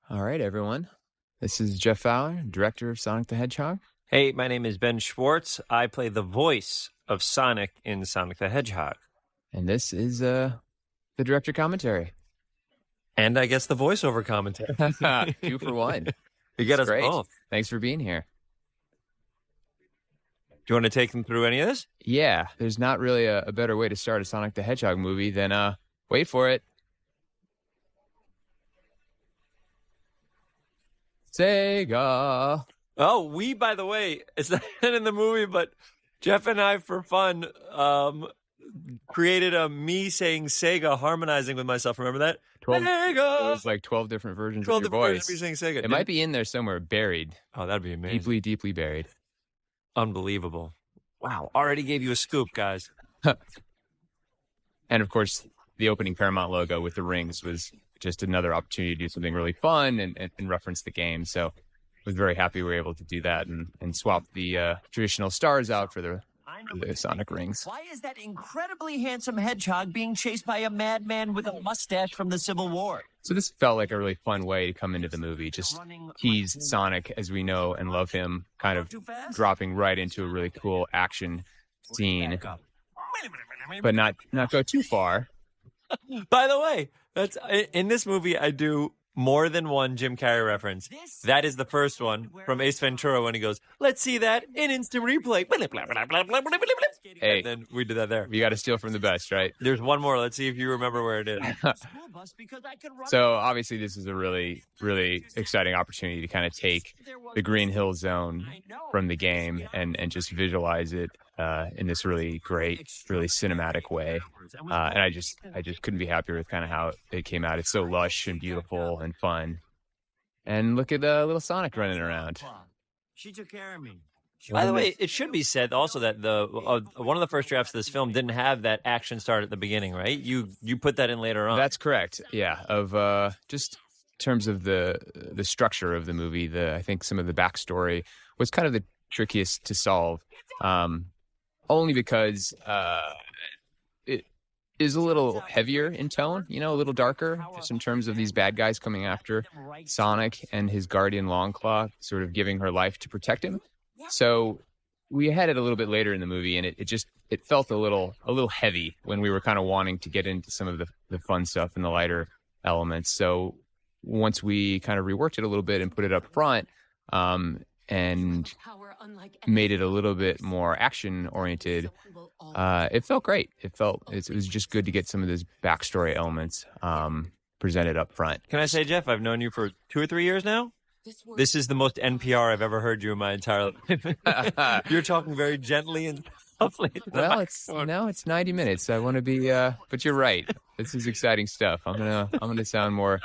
All right, everyone. This is Jeff Fowler, director of Sonic the Hedgehog. Hey, my name is Ben Schwartz. I play the voice of Sonic in Sonic the Hedgehog. And this is the director commentary. And I guess the voiceover commentary. 2 for 1. You get us Great. both. Thanks for being here. Do you want to take them through any of this? Yeah, there's not really a better way to start a Sonic the Hedgehog movie than, wait for it, Sega. Oh, by the way, it's not in the movie, but Jeff and I, for fun, created a me saying Sega harmonizing with myself. Remember that? 12, Sega! It was like 12 different versions 12 of your different voice. versions of me saying Sega. It might be in there somewhere, buried. Oh, that'd be amazing. Deeply, deeply buried. Unbelievable. Wow. Already gave you a scoop, guys. And, of course, the opening Paramount logo with the rings was just another opportunity to do something really fun and reference the game. So I was very happy we were able to do that and swap the traditional stars out for the Sonic rings. Why is that incredibly handsome hedgehog being chased by a madman with a mustache from the Civil War? So this felt like a really fun way to come into the movie. Just tease Sonic as we know and love him, kind of dropping right into a really cool action scene, but not go too far. By the way, that's in this movie. I do more than one Jim Carrey reference. That is the first one from Ace Ventura when he goes, "Let's see that in instant replay." Hey, and then we did that there. You got to steal from the best, right? There's one more. Let's see if you remember where it is. So obviously this is a really, really exciting opportunity to kind of take the Green Hill Zone from the game and just visualize it in this really great, really cinematic way. And I just couldn't be happier with kind of how it came out. It's so lush and beautiful and fun. And look at little Sonic running around. She took care of me. By the way, it should be said also that the one of the first drafts of this film didn't have that action start at the beginning, right? You put that in later on. That's correct. Yeah, of just in terms of the structure of the movie, I think some of the backstory was kind of the trickiest to solve, only because it is a little heavier in tone, a little darker, just in terms of these bad guys coming after Sonic and his guardian Longclaw, sort of giving her life to protect him. So we had it a little bit later in the movie, and it felt a little heavy when we were kind of wanting to get into some of the fun stuff and the lighter elements. So once we kind of reworked it a little bit and put it up front, and made it a little bit more action oriented, it felt great. It was just good to get some of those backstory elements presented up front. Can I say, Jeff, I've known you for 2 or 3 years now. This is the most NPR I've ever heard you in my entire life. You're talking very gently and softly. Well, it's 90 minutes. I want to be, but you're right. This is exciting stuff. I'm gonna sound more.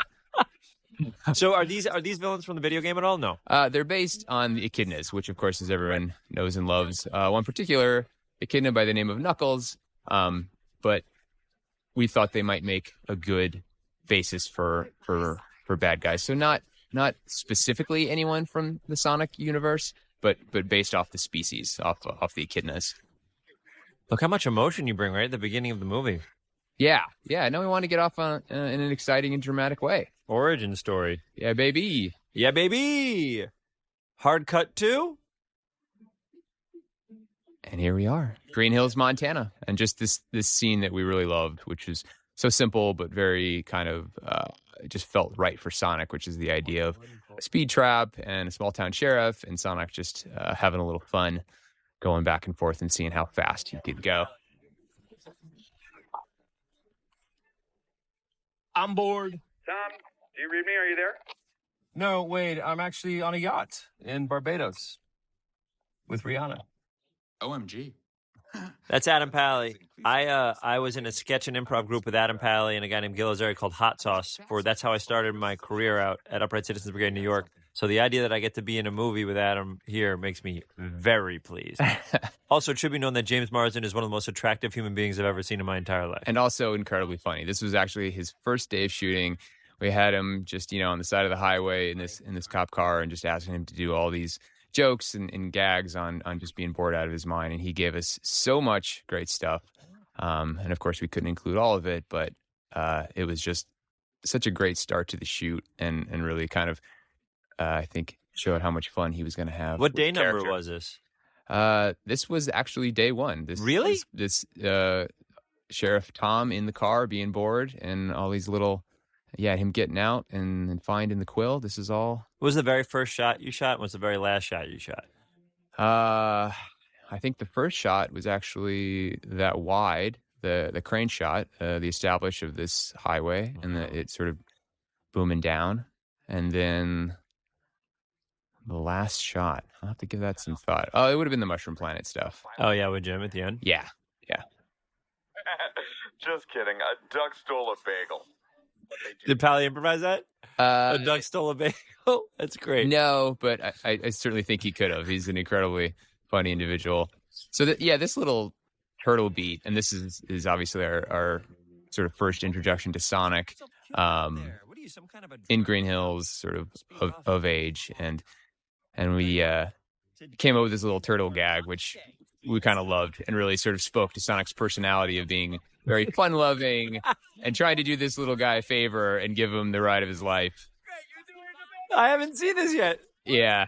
So are these villains from the video game at all? No. They're based on the echidnas, which of course, as everyone knows and loves, one particular echidna by the name of Knuckles. But we thought they might make a good basis for bad guys. So not specifically anyone from the Sonic universe, but based off the species, off the echidnas. Look how much emotion you bring right at the beginning of the movie. Yeah. No, we want to get off on in an exciting and dramatic way. Origin story. Yeah, baby. Yeah, baby. Hard cut too. And here we are, Green Hills, Montana, and just this scene that we really loved, which is so simple but very kind of it just felt right for Sonic, which is the idea of a speed trap and a small town sheriff, and Sonic just having a little fun, going back and forth and seeing how fast he could go. I'm bored. Tom, do you read me? Are you there? No, wait, I'm actually on a yacht in Barbados with Rihanna. OMG. That's Adam Pally. I was in a sketch and improv group with Adam Pally and a guy named Gil Azari called Hot Sauce. That's how I started my career out at Upright Citizens Brigade in New York. So the idea that I get to be in a movie with Adam here makes me very pleased. Also, it should be known that James Marsden is one of the most attractive human beings I've ever seen in my entire life. And also incredibly funny. This was actually his first day of shooting. We had him just, on the side of the highway in this cop car and just asking him to do all these jokes and gags on just being bored out of his mind. And he gave us so much great stuff. And of course, we couldn't include all of it, but it was just such a great start to the shoot, and really kind of I think showed how much fun he was going to have. What with day the number character. was this? This was actually day one. Really? This Sheriff Tom in the car being bored, and all these little, him getting out and finding the quill. This is all. What was the very first shot you shot? And what's the very last shot you shot? I think the first shot was actually that wide, the crane shot, the establish of this highway, and it sort of booming down, and then the last shot. I'll have to give that some thought. Oh, it would have been the Mushroom Planet stuff. Oh, yeah, with Jim at the end? Yeah. Just kidding. A duck stole a bagel. Did Pally improvise that? A duck stole a bagel? That's great. No, but I certainly think he could have. He's an incredibly funny individual. So, this little turtle beat, and this is obviously our sort of first introduction to Sonic in Green Hills, sort of age, and we came up with this little turtle gag, which we kind of loved and really sort of spoke to Sonic's personality of being very fun-loving and trying to do this little guy a favor and give him the ride of his life. I haven't seen this yet. Yeah.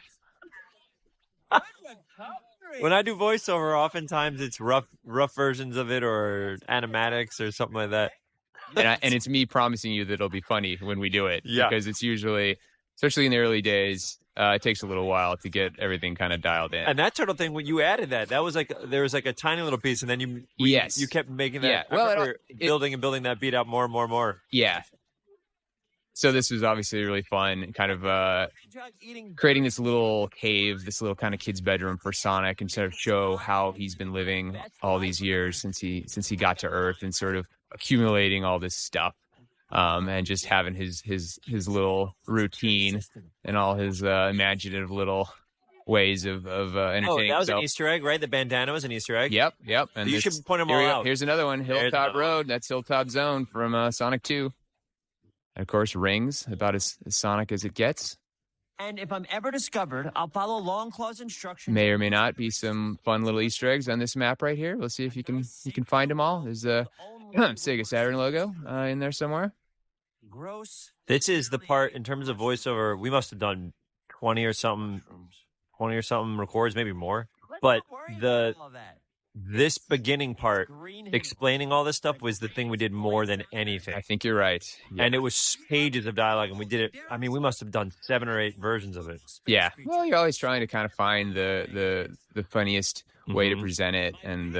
When I do voiceover, oftentimes it's rough versions of it or animatics or something like that. And it's me promising you that it'll be funny when we do it. Yeah. Because it's usually, especially in the early days, it takes a little while to get everything kind of dialed in. And that turtle thing, when you added that was like, there was like a tiny little piece, and then you kept making that. Yeah. Well, building that beat out more and more and more. Yeah. So this was obviously really fun, kind of creating this little cave, this little kind of kid's bedroom for Sonic, and sort of show how he's been living all these years since he got to Earth, and sort of accumulating all this stuff, and just having his little routine and all his imaginative little ways of entertaining. Oh, that was himself. an Easter egg, right? The bandana was an Easter egg. Yep. And you should point them all out. Here's another one, Hilltop Road. That's Hilltop Zone from Sonic 2. And of course, Rings, about as Sonic as it gets. And if I'm ever discovered, I'll follow Longclaw's instructions. May or may not be some fun little Easter eggs on this map right here. Let's see if you can find them all. There's a Sega Saturn logo in there somewhere. Gross. This is the part, in terms of voiceover, we must have done 20 or something records, maybe more. But this beginning part, explaining all this stuff, was the thing we did more than anything. I think you're right. Yeah. And it was pages of dialogue, and we did it. I mean, we must have done 7 or 8 versions of it. Yeah. Well, you're always trying to kind of find the funniest way to present it, and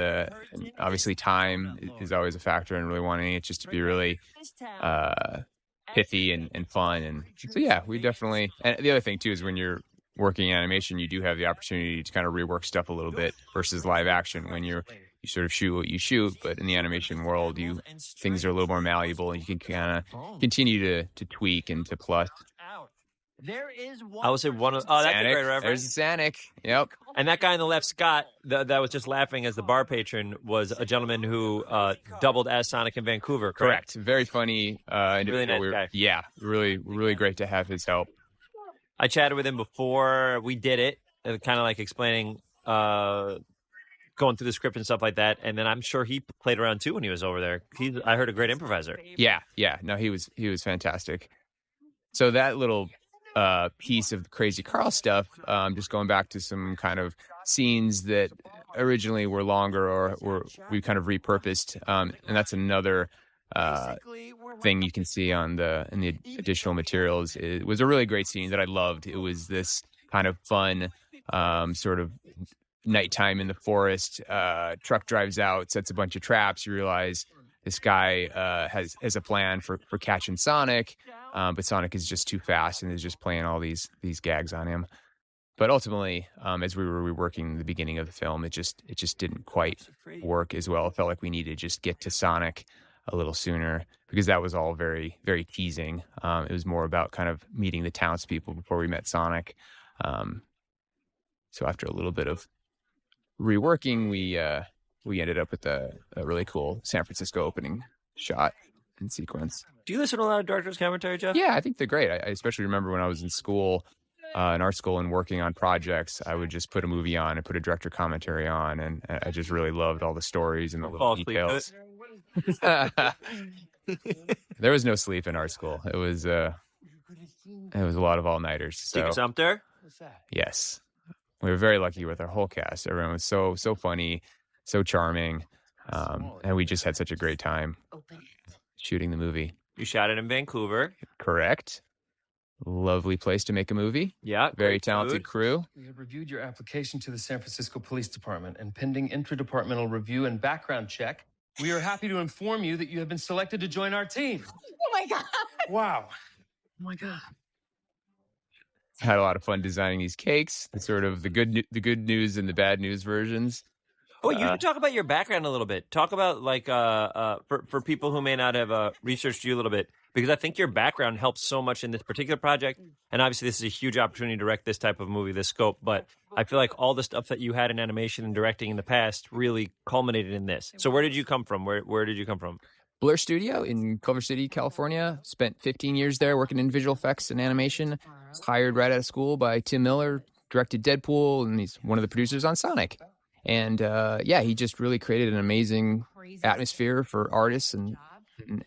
obviously time is always a factor, and really wanting it just to be really pithy and fun. And so, yeah, we definitely. And the other thing too is when you're working in animation, you do have the opportunity to kind of rework stuff a little bit versus live action when you sort of shoot what you shoot. But in the animation world, things are a little more malleable, and you can kind of continue to tweak and to plus. There is one. I would say one of. Oh, that's a great reference. There's Sonic. Yep. And that guy on the left, Scott, that was just laughing as the bar patron, was a gentleman who doubled as Sonic in Vancouver. Correct. Very funny. Really nice guy. Yeah. Really great to have his help. I chatted with him before we did it, kind of like explaining, going through the script and stuff like that. And then I'm sure he played around too when he was over there. I heard a great improviser. Yeah. No, he was fantastic. So that little piece of the Crazy Carl stuff, just going back to some kind of scenes that originally were longer or we kind of repurposed, and that's another thing you can see in the additional materials. It was a really great scene that I loved. It was this kind of fun sort of nighttime in the forest. Truck drives out, sets a bunch of traps. You realize this guy has a plan for catching Sonic, but Sonic is just too fast and is just playing all these gags on him. But ultimately, as we were reworking the beginning of the film, it just didn't quite work as well. It felt like we needed to just get to Sonic a little sooner, because that was all very, very teasing. It was more about kind of meeting the townspeople before we met Sonic. So after a little bit of reworking, we ended up with a really cool San Francisco opening shot and sequence. Do you listen to a lot of director's commentary, Jeff? Yeah, I think they're great. I especially remember when I was in school, in art school, and working on projects, I would just put a movie on and put a director commentary on, and I just really loved all the stories and the little details. There was no sleep in art school. It was a lot of all-nighters. So Sumter? yes, we were very lucky with our whole cast. Everyone was so funny, so charming, and we just had such a great time shooting the movie. You shot it in Vancouver. Correct. Lovely place to make a movie. Yeah. Very great talented food. crew. We have reviewed your application to the San Francisco Police Department, and pending interdepartmental review and background check, we are happy to inform you that you have been selected to join our team. Oh my God. Wow. Oh my God. Had a lot of fun designing these cakes. The sort of the good news and the bad news versions. Oh, you should talk about your background a little bit. Talk about like for people who may not have researched you a little bit, because I think your background helps so much in this particular project. And obviously, this is a huge opportunity to direct this type of movie, this scope. But I feel like all the stuff that you had in animation and directing in the past really culminated in this. So where did you come from? Where did you come from? Blur Studio in Culver City, California. Spent 15 years there working in visual effects and animation. Was hired right out of school by Tim Miller, directed Deadpool, and he's one of the producers on Sonic. And he just really created an amazing atmosphere for artists and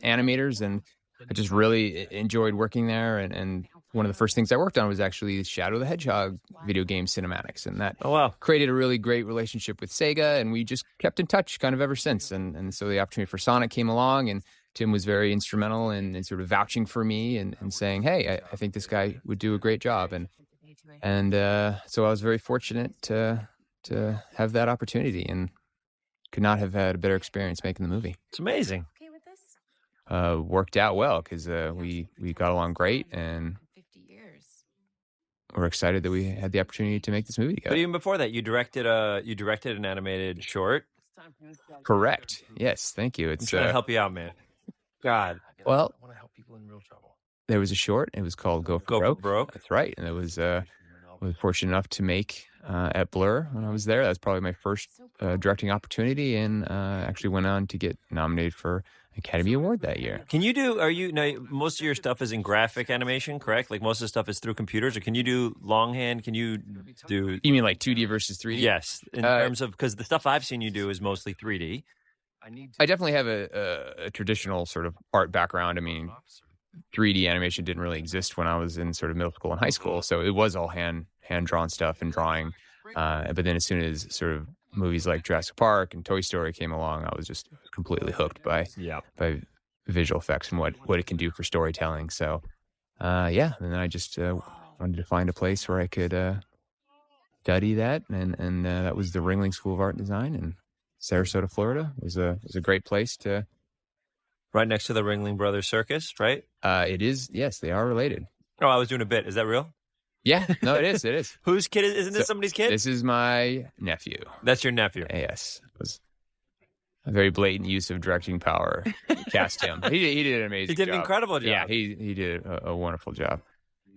animators. And I just really enjoyed working there. And one of the first things I worked on was actually Shadow the Hedgehog video game cinematics. And that created a really great relationship with Sega. And we just kept in touch kind of ever since. And so the opportunity for Sonic came along, and Tim was very instrumental in sort of vouching for me and saying, hey, I think this guy would do a great job. And so I was very fortunate to have that opportunity, and could not have had a better experience making the movie. It's amazing. Worked out well because we got along great, and we're excited that we had the opportunity to make this movie together. But even before that, you directed an animated short. Correct. Yes. Thank you. I'm trying to help you out, man. God. Well, I want to help people in real trouble. there was a short. It was called Go for Broke. That's right. And it was fortunate enough to make at Blur when I was there. That was probably my first directing opportunity, and actually went on to get nominated for an Academy Award that year. Can you most of your stuff is in graphic animation, correct? Like most of the stuff is through computers, or can you do longhand? Can you do... You mean like 2D versus 3D? Yes. In terms of, because the stuff I've seen you do is mostly 3D. I definitely have a traditional sort of art background. I mean, 3D animation didn't really exist when I was in sort of middle school and high school, so it was all hand-drawn stuff and drawing. But then as soon as sort of movies like Jurassic Park and Toy Story came along, I was just completely hooked by visual effects and what it can do for storytelling. So, and then I just wanted to find a place where I could study that, and that was the Ringling School of Art and Design in Sarasota, Florida. It was a great place to... Right next to the Ringling Brothers Circus, right? It is. Yes, they are related. Oh, I was doing a bit. Is that real? Yeah, no, it is. It is. Whose kid isn't this somebody's kid? This is my nephew. That's your nephew. Yes. It was a very blatant use of directing power. Cast him. He did an amazing job. He did an incredible job. Yeah, he did a wonderful job.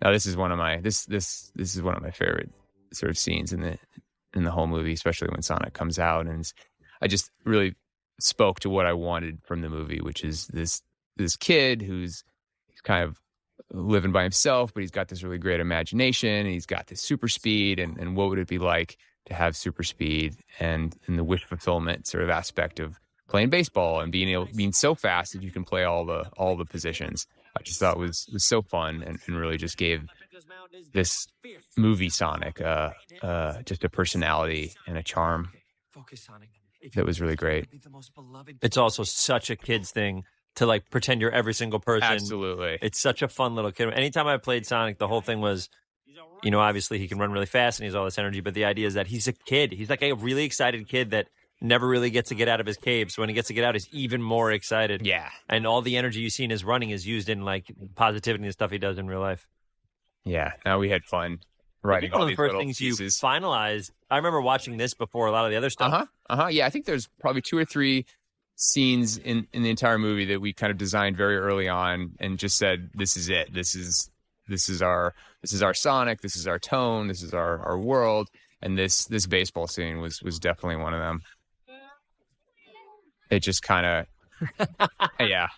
Now, this is one of my this is one of my favorite sort of scenes in the whole movie, especially when Sonic comes out, and I just really spoke to what I wanted from the movie, which is this kid he's kind of living by himself, but he's got this really great imagination, and he's got this super speed, and what would it be like to have super speed and the wish fulfillment sort of aspect of playing baseball and being so fast that you can play all the positions. I just thought was so fun, and really just gave this movie Sonic just a personality and a charm that was really great. It's also such a kid's thing to like pretend you're every single person. Absolutely. It's such a fun little kid. Anytime I played Sonic, the whole thing was, obviously he can run really fast and he has all this energy, but the idea is that he's a kid. He's like a really excited kid that never really gets to get out of his cave. So when he gets to get out, he's even more excited. Yeah. And all the energy you see in his running is used in like positivity and stuff he does in real life. Yeah. Now we had fun writing all these little things pieces. You finalized. I remember watching this before a lot of the other stuff. Yeah, I think there's probably 2 or 3 scenes in the entire movie that we kind of designed very early on and just said, this is it. This is our Sonic, this is our tone, this is our world, and this baseball scene was definitely one of them. It just kind of yeah.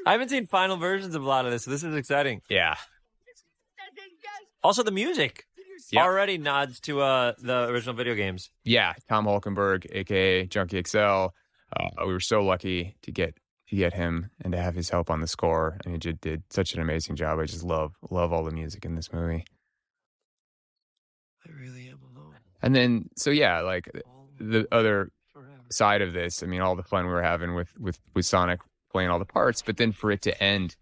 I haven't seen final versions of a lot of this, so this is exciting. Yeah. Also, the music already nods to the original video games. Yeah, Tom Hulkenberg, a.k.a. Junkie XL. We were so lucky to get get him and to have his help on the score. And he just did such an amazing job. I just love all the music in this movie. I really am alone. And then, so yeah, like the other side of this, I mean, all the fun we were having with Sonic playing all the parts, but then for it to end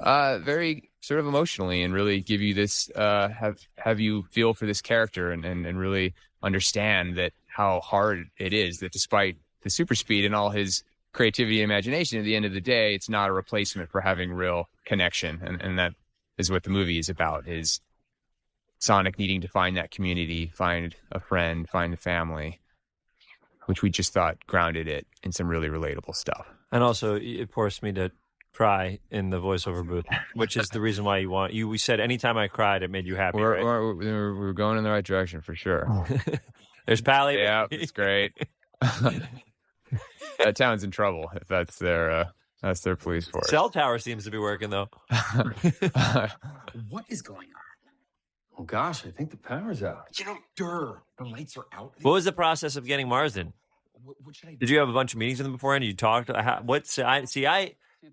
very sort of emotionally and really give you this, have you feel for this character and really understand that how hard it is that despite the super speed and all his creativity and imagination, at the end of the day, it's not a replacement for having real connection. And that is what the movie is about, is Sonic needing to find that community, find a friend, find a family, which we just thought grounded it in some really relatable stuff. And also, it forced me to cry in the voiceover booth, which is the reason why we said anytime I cried, it made you happy, right? We're going in the right direction for sure. There's Pally. Yeah, it's great. That town's in trouble if that's their police force. Cell tower seems to be working, though. What is going on? Oh, gosh, I think the power's out. The lights are out. What was the process of getting Marsden? What should I do? Did you have a bunch of meetings with him beforehand? You talked?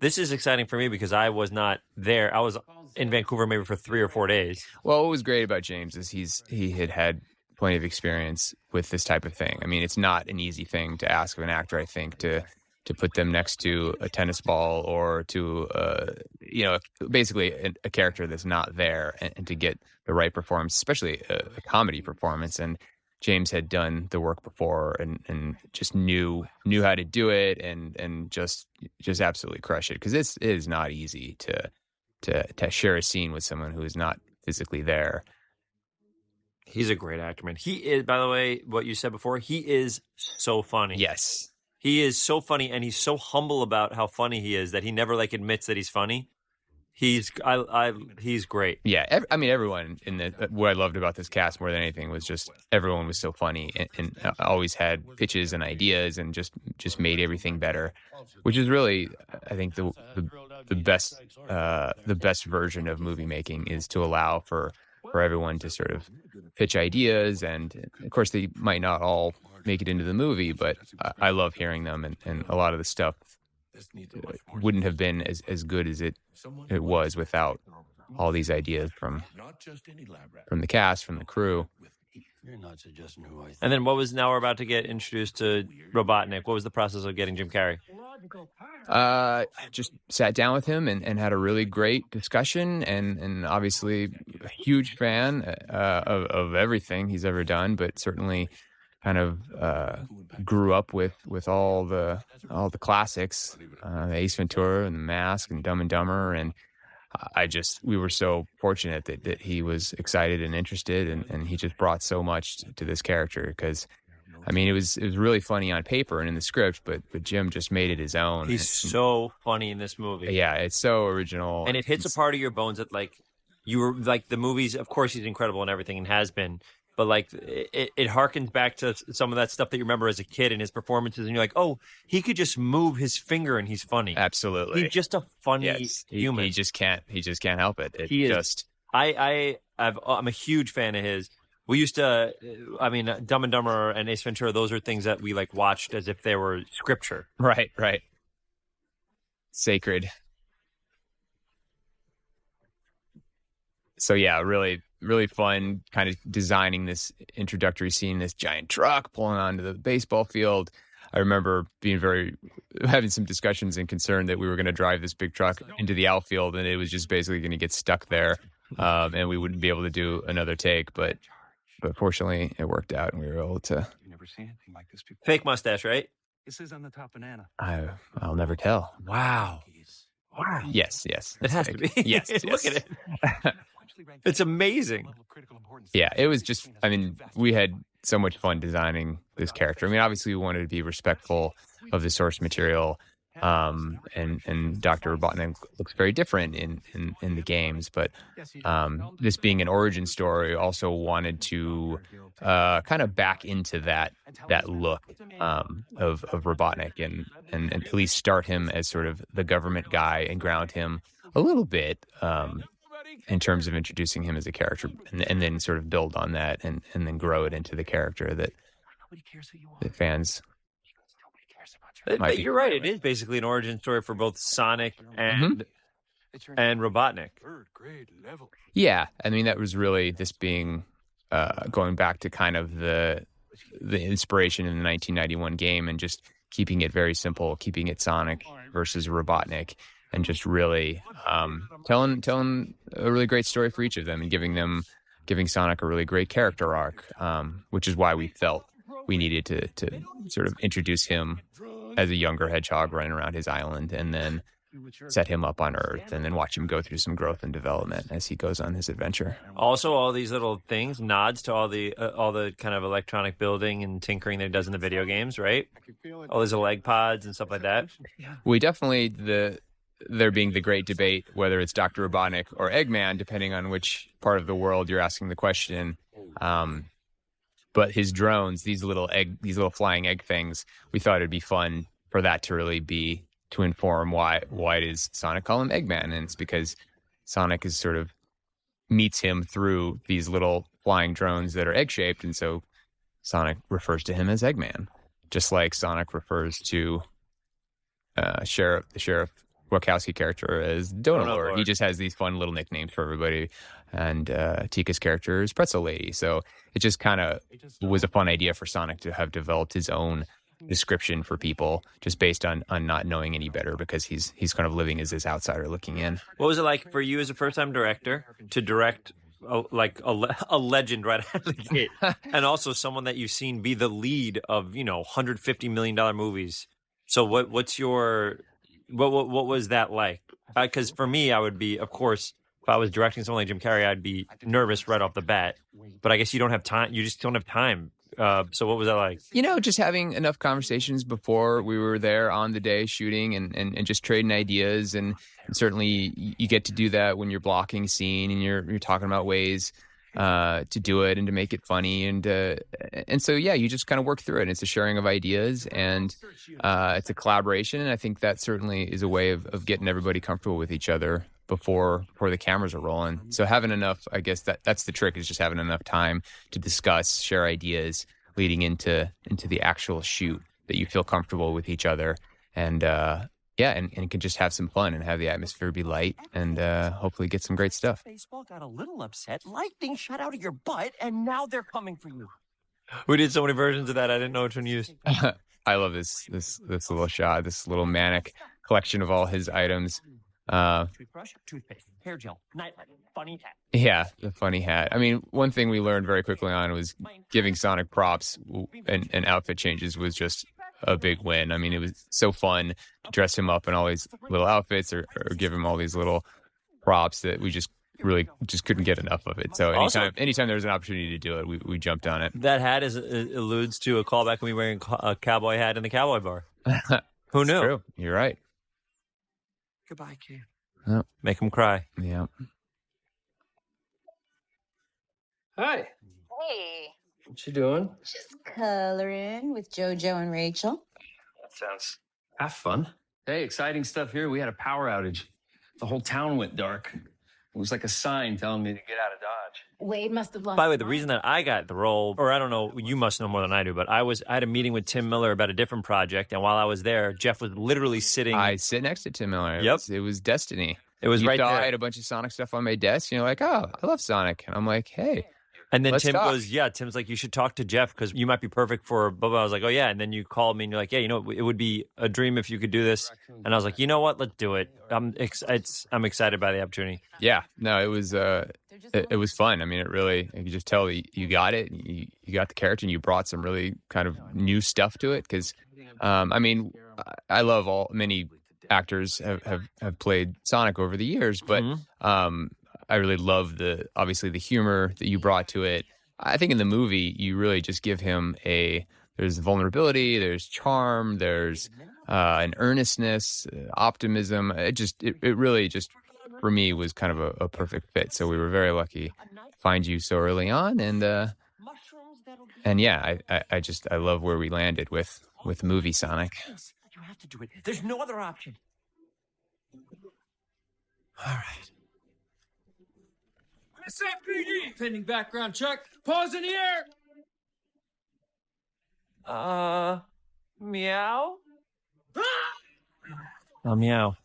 This is exciting for me because I was not there. I was in Vancouver maybe for 3 or 4 days. Well, what was great about James is he had plenty of experience with this type of thing. I mean, it's not an easy thing to ask of an actor, I think, to put them next to a tennis ball or to, basically a character that's not there and to get the right performance, especially a comedy performance. And James had done the work before and just knew how to do it and just absolutely crush it. Because it is not easy to share a scene with someone who is not physically there. He's a great actor, man. He is, by the way, what you said before, he is so funny. Yes. He is so funny, and he's so humble about how funny he is that he never admits that he's funny. He's great. Yeah, everyone in what I loved about this cast more than anything was just everyone was so funny and always had pitches and ideas and just made everything better, which is really, I think, the best version of movie making is to allow for everyone to sort of pitch ideas, and of course they might not all make it into the movie, but I love hearing them, and a lot of the stuff wouldn't have been as good as it was without all these ideas from the cast, from the crew. And then now we're about to get introduced to Robotnik. What was the process of getting Jim Carrey? I just sat down with him and had a really great discussion, and obviously a huge fan of everything he's ever done, but certainly kind of grew up with all the classics, Ace Ventura and The Mask and Dumb and Dumber, and we were so fortunate that he was excited and interested, and he just brought so much to this character. Because I mean, it was really funny on paper and in the script, but Jim just made it his own. He's so funny in this movie. Yeah, it's so original, and it hits a part of your bones that you were the movies. Of course, he's incredible and everything, and has been. But it harkens back to some of that stuff that you remember as a kid in his performances, and you're like, oh, he could just move his finger and he's funny. Absolutely, he's just a funny human. He just can't help it. I'm a huge fan of his. We used to, Dumb and Dumber and Ace Ventura. Those are things that we watched as if they were scripture. Right. Sacred. So yeah, really fun kind of designing this introductory scene, this giant truck pulling onto the baseball field. I remember having some discussions and concern that we were going to drive this big truck into the outfield and it was just basically going to get stuck there, and we wouldn't be able to do another take. But fortunately, it worked out and we were able to. Never seen anything like this before. Fake mustache, right? It says on the top banana. I'll never tell. Wow. Yes. It has to be. Yes. Look at it. It's amazing. Yeah, it was just, we had so much fun designing this character. Obviously we wanted to be respectful of the source material, and Dr. Robotnik looks very different in the games, but this being an origin story, also wanted to kind of back into that look of Robotnik and at least start him as sort of the government guy and ground him a little bit in terms of introducing him as a character, and then sort of build on that and then grow it into the character that fans But you're right. It is basically an origin story for both Sonic and Robotnik. Third grade level. Yeah, I mean that was really this being going back to kind of the inspiration in the 1991 game and just keeping it very simple, keeping it Sonic versus Robotnik, and just really telling a really great story for each of them and giving Sonic a really great character arc, which is why we felt we needed to sort of introduce him as a younger hedgehog running around his island, and then set him up on Earth, and then watch him go through some growth and development as he goes on his adventure. Also, all these little things, nods to all the kind of electronic building and tinkering that he does in the video games, right? All these little egg pods and stuff like that. We definitely, there being the great debate whether it's Dr. Robotnik or Eggman, depending on which part of the world you're asking the question. But his drones, these little flying egg things, we thought it'd be fun for that to really be to inform why does Sonic call him Eggman, and it's because Sonic is sort of meets him through these little flying drones that are egg shaped, and so Sonic refers to him as Eggman, just like Sonic refers to the Sheriff Wachowski character as Donut Lord. He just has these fun little nicknames for everybody, and Tika's character is Pretzel Lady. So it just kind of was a fun idea for Sonic to have developed his own description for people just based on not knowing any better, because he's kind of living as this outsider looking in. What was it like for you as a first-time director to direct a legend right out of the gate, and also someone that you've seen be the lead of $150 million movies? So what was that like? Because for me, I would be, of course, if I was directing someone like Jim Carrey, I'd be nervous right off the bat. But I guess you don't have time. You just don't have time. So what was that like? Just having enough conversations before we were there on the day shooting and just trading ideas. And certainly you get to do that when you're blocking a scene and you're talking about ways to do it and to make it funny. And so, yeah, you just kind of work through it. It's a sharing of ideas, and it's a collaboration. And I think that certainly is a way of getting everybody comfortable with each other before the cameras are rolling. So having enough, I guess that's the trick, is just having enough time to discuss, share ideas leading into the actual shoot, that you feel comfortable with each other, and and can just have some fun and have the atmosphere be light, and hopefully get some great stuff. Baseball got a little upset. Lightning shot out of your butt, and now they're coming for you. We did so many versions of that. I didn't know which one to use. I love this little shot, this little manic collection of all his items. Toothbrush, toothpaste, hair gel, nightlight, funny hat. Yeah, the funny hat. I mean, one thing we learned very quickly on was giving Sonic props and outfit changes was just a big win. I mean, it was so fun to dress him up in all these little outfits or give him all these little props that we just couldn't get enough of it. So anytime there was an opportunity to do it, we jumped on it. That hat alludes to a callback to me wearing a cowboy hat in the cowboy bar. Who knew? True. You're right. Goodbye, kid. Oh. Make him cry. Yeah. Hi. Hey, What you doing? just coloring with JoJo and Rachel. That sounds half fun. Hey, exciting stuff here. We had a power outage. The whole town went dark. It was like a sign telling me to get out of Dodge. Wade must have lost. By the way, the reason that I got the role, or I don't know, you must know more than I do, but I had a meeting with Tim Miller about a different project, and while I was there, Jeff was literally sitting. I sit next to Tim Miller. Yep. It was destiny. It was you right thought there. I had a bunch of Sonic stuff on my desk, and you're like, oh, I love Sonic. And I'm like, hey. And then Let's Tim talk. Tim's like, you should talk to Jeff because you might be perfect for blah, blah. I was like, oh, yeah. And then you called me and you're like, yeah, it would be a dream if you could do this. And I was like, you know what? Let's do it. I'm excited by the opportunity. Yeah, no, it was it was fun. I mean, it really, you could just tell you got it. You got the character, and you brought some really kind of new stuff to it. Because, I mean, I love many actors have played Sonic over the years, but I really love obviously the humor that you brought to it. I think in the movie, you really just give him there's vulnerability, there's charm, there's an earnestness, optimism. It really just, for me, was kind of a perfect fit. So we were very lucky to find you so early on. And yeah, I love where we landed with movie Sonic. You have to do it. There's no other option. All right. SFPD! Pending background check. Pause in the air! Meow? Meow.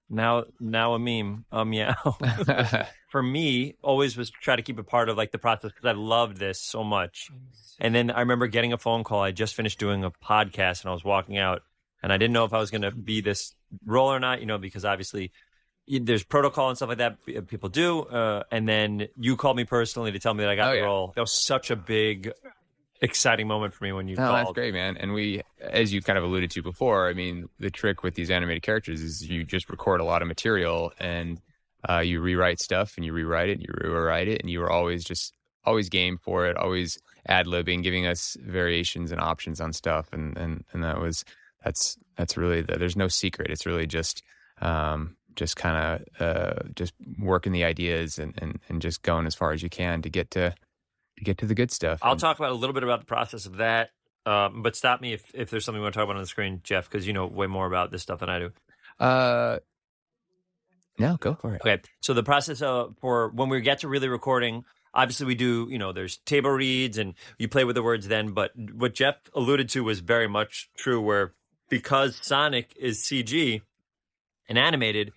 Now a meme. Meow. For me, always was try to keep it part of like the process because I loved this so much. And then I remember getting a phone call. I just finished doing a podcast and I was walking out and I didn't know if I was going to be this role or not, because obviously there's protocol and stuff like that people do. And then you called me personally to tell me that I got the role. That was such a big, exciting moment for me when you called. That's great, man. And we, as you kind of alluded to before, I mean, the trick with these animated characters is you just record a lot of material and you rewrite stuff and you rewrite it and you rewrite it. And you were always game for it, always ad-libbing, giving us variations and options on stuff. And that's really, there's no secret. It's really just kind of just working the ideas and just going as far as you can to get to the good stuff. I'll talk about a little bit about the process of that, but stop me if there's something you want to talk about on the screen, Jeff, because you know way more about this stuff than I do. No, go for it. Okay, so the process for when we get to really recording, obviously we do, there's table reads and you play with the words then, but what Jeff alluded to was very much true where because Sonic is CG and animated,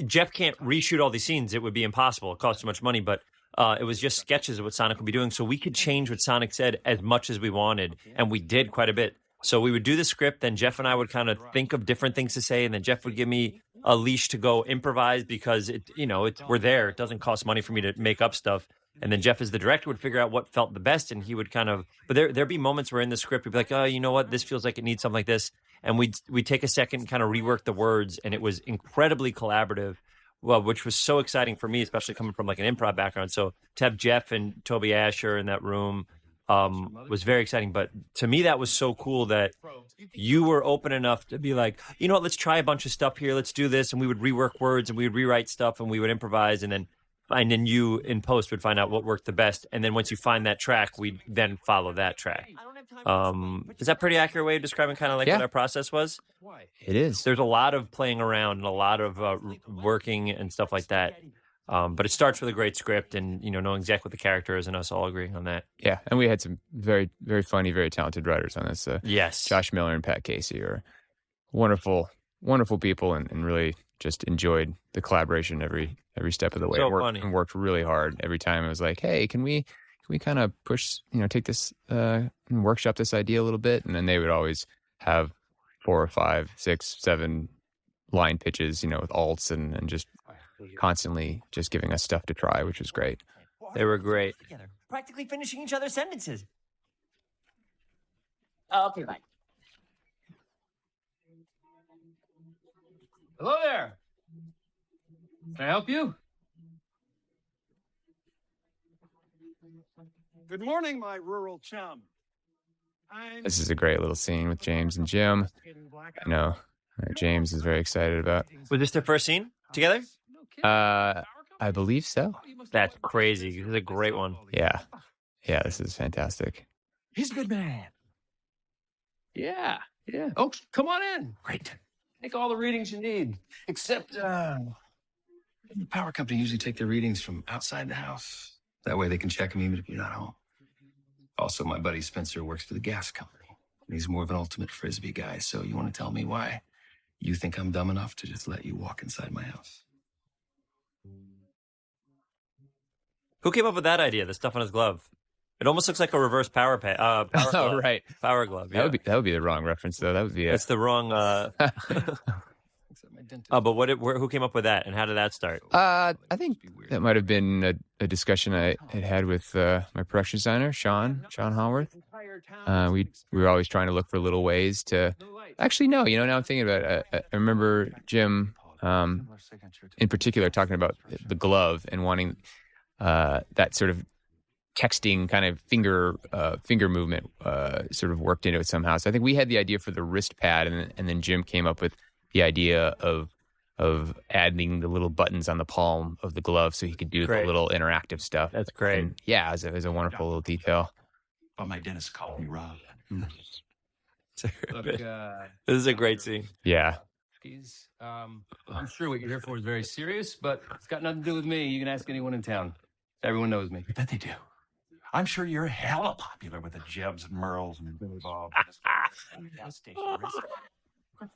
Jeff can't reshoot all these scenes. It would be impossible. It costs too much money, but it was just sketches of what Sonic would be doing. So we could change what Sonic said as much as we wanted. And we did quite a bit. So we would do the script. Then Jeff and I would kind of think of different things to say. And then Jeff would give me a leash to go improvise because we're there. It doesn't cost money for me to make up stuff. And then Jeff as the director would figure out what felt the best. And he would but there'd be moments where in the script we'd be like, oh, you know what? This feels like it needs something like this. And we'd take a second and kind of rework the words. And it was incredibly collaborative. Well, which was so exciting for me, especially coming from like an improv background. So to have Jeff and Toby Asher in that room was very exciting. But to me, that was so cool that you were open enough to be like, you know what, let's try a bunch of stuff here. Let's do this. And we would rework words and we would rewrite stuff and we would improvise. And then you in post would find out what worked the best. And then once you find that track, we'd then follow that track. Is that pretty accurate way of describing kind of like what our process was? It is. There's a lot of playing around and a lot of working and stuff like that. But it starts with a great script and, knowing exactly what the character is and us all agreeing on that. Yeah. And we had some very, very funny, very talented writers on this. Yes. Josh Miller and Pat Casey are wonderful, wonderful people and really just enjoyed the collaboration every step of the way. So funny. And worked really hard every time. It was like, hey, can we kind of push, take this and workshop this idea a little bit? And then they would always have 4 or 5, 6, 7 line pitches, with alts and just constantly just giving us stuff to try, which was great. They were great. Practically finishing each other's sentences. Okay, bye. Hello there. Can I help you? Good morning, my rural chum. This is a great little scene with James and Jim. I know James is very excited about. Was this their first scene together? I believe so. That's crazy. This is a great one. Yeah, this is fantastic. He's a good man. Yeah. Oh, come on in. Great. Take all the readings you need. Except, the power company usually take their readings from outside the house. That way they can check them even if you're not home. Also, my buddy Spencer works for the gas company. And he's more of an ultimate Frisbee guy. So you want to tell me why you think I'm dumb enough to just let you walk inside my house? Who came up with that idea? The stuff on his glove. It almost looks like a reverse power glove. Oh, right. Power glove. Yeah. That would be the wrong reference, though. That would be That's the wrong. But who came up with that, and how did that start? I think that might have been a discussion I had with my production designer, Sean Haworth. We were always trying to look for little ways to. Actually, no. Now I'm thinking about it. I remember Jim, in particular, talking about the glove and wanting that sort of texting kind of finger movement sort of worked into it somehow. So I think we had the idea for the wrist pad, and then Jim came up with the idea of adding the little buttons on the palm of the glove so he could do the little interactive stuff. That's great. And yeah, it was a wonderful little detail. But my dentist called me Rob. Look, This is a great scene. Yeah. I'm sure what you're here for is very serious, but it's got nothing to do with me. You can ask anyone in town. Everyone knows me. I bet they do. I'm sure you're hella popular with the Jebs and Merles and Billy Bob.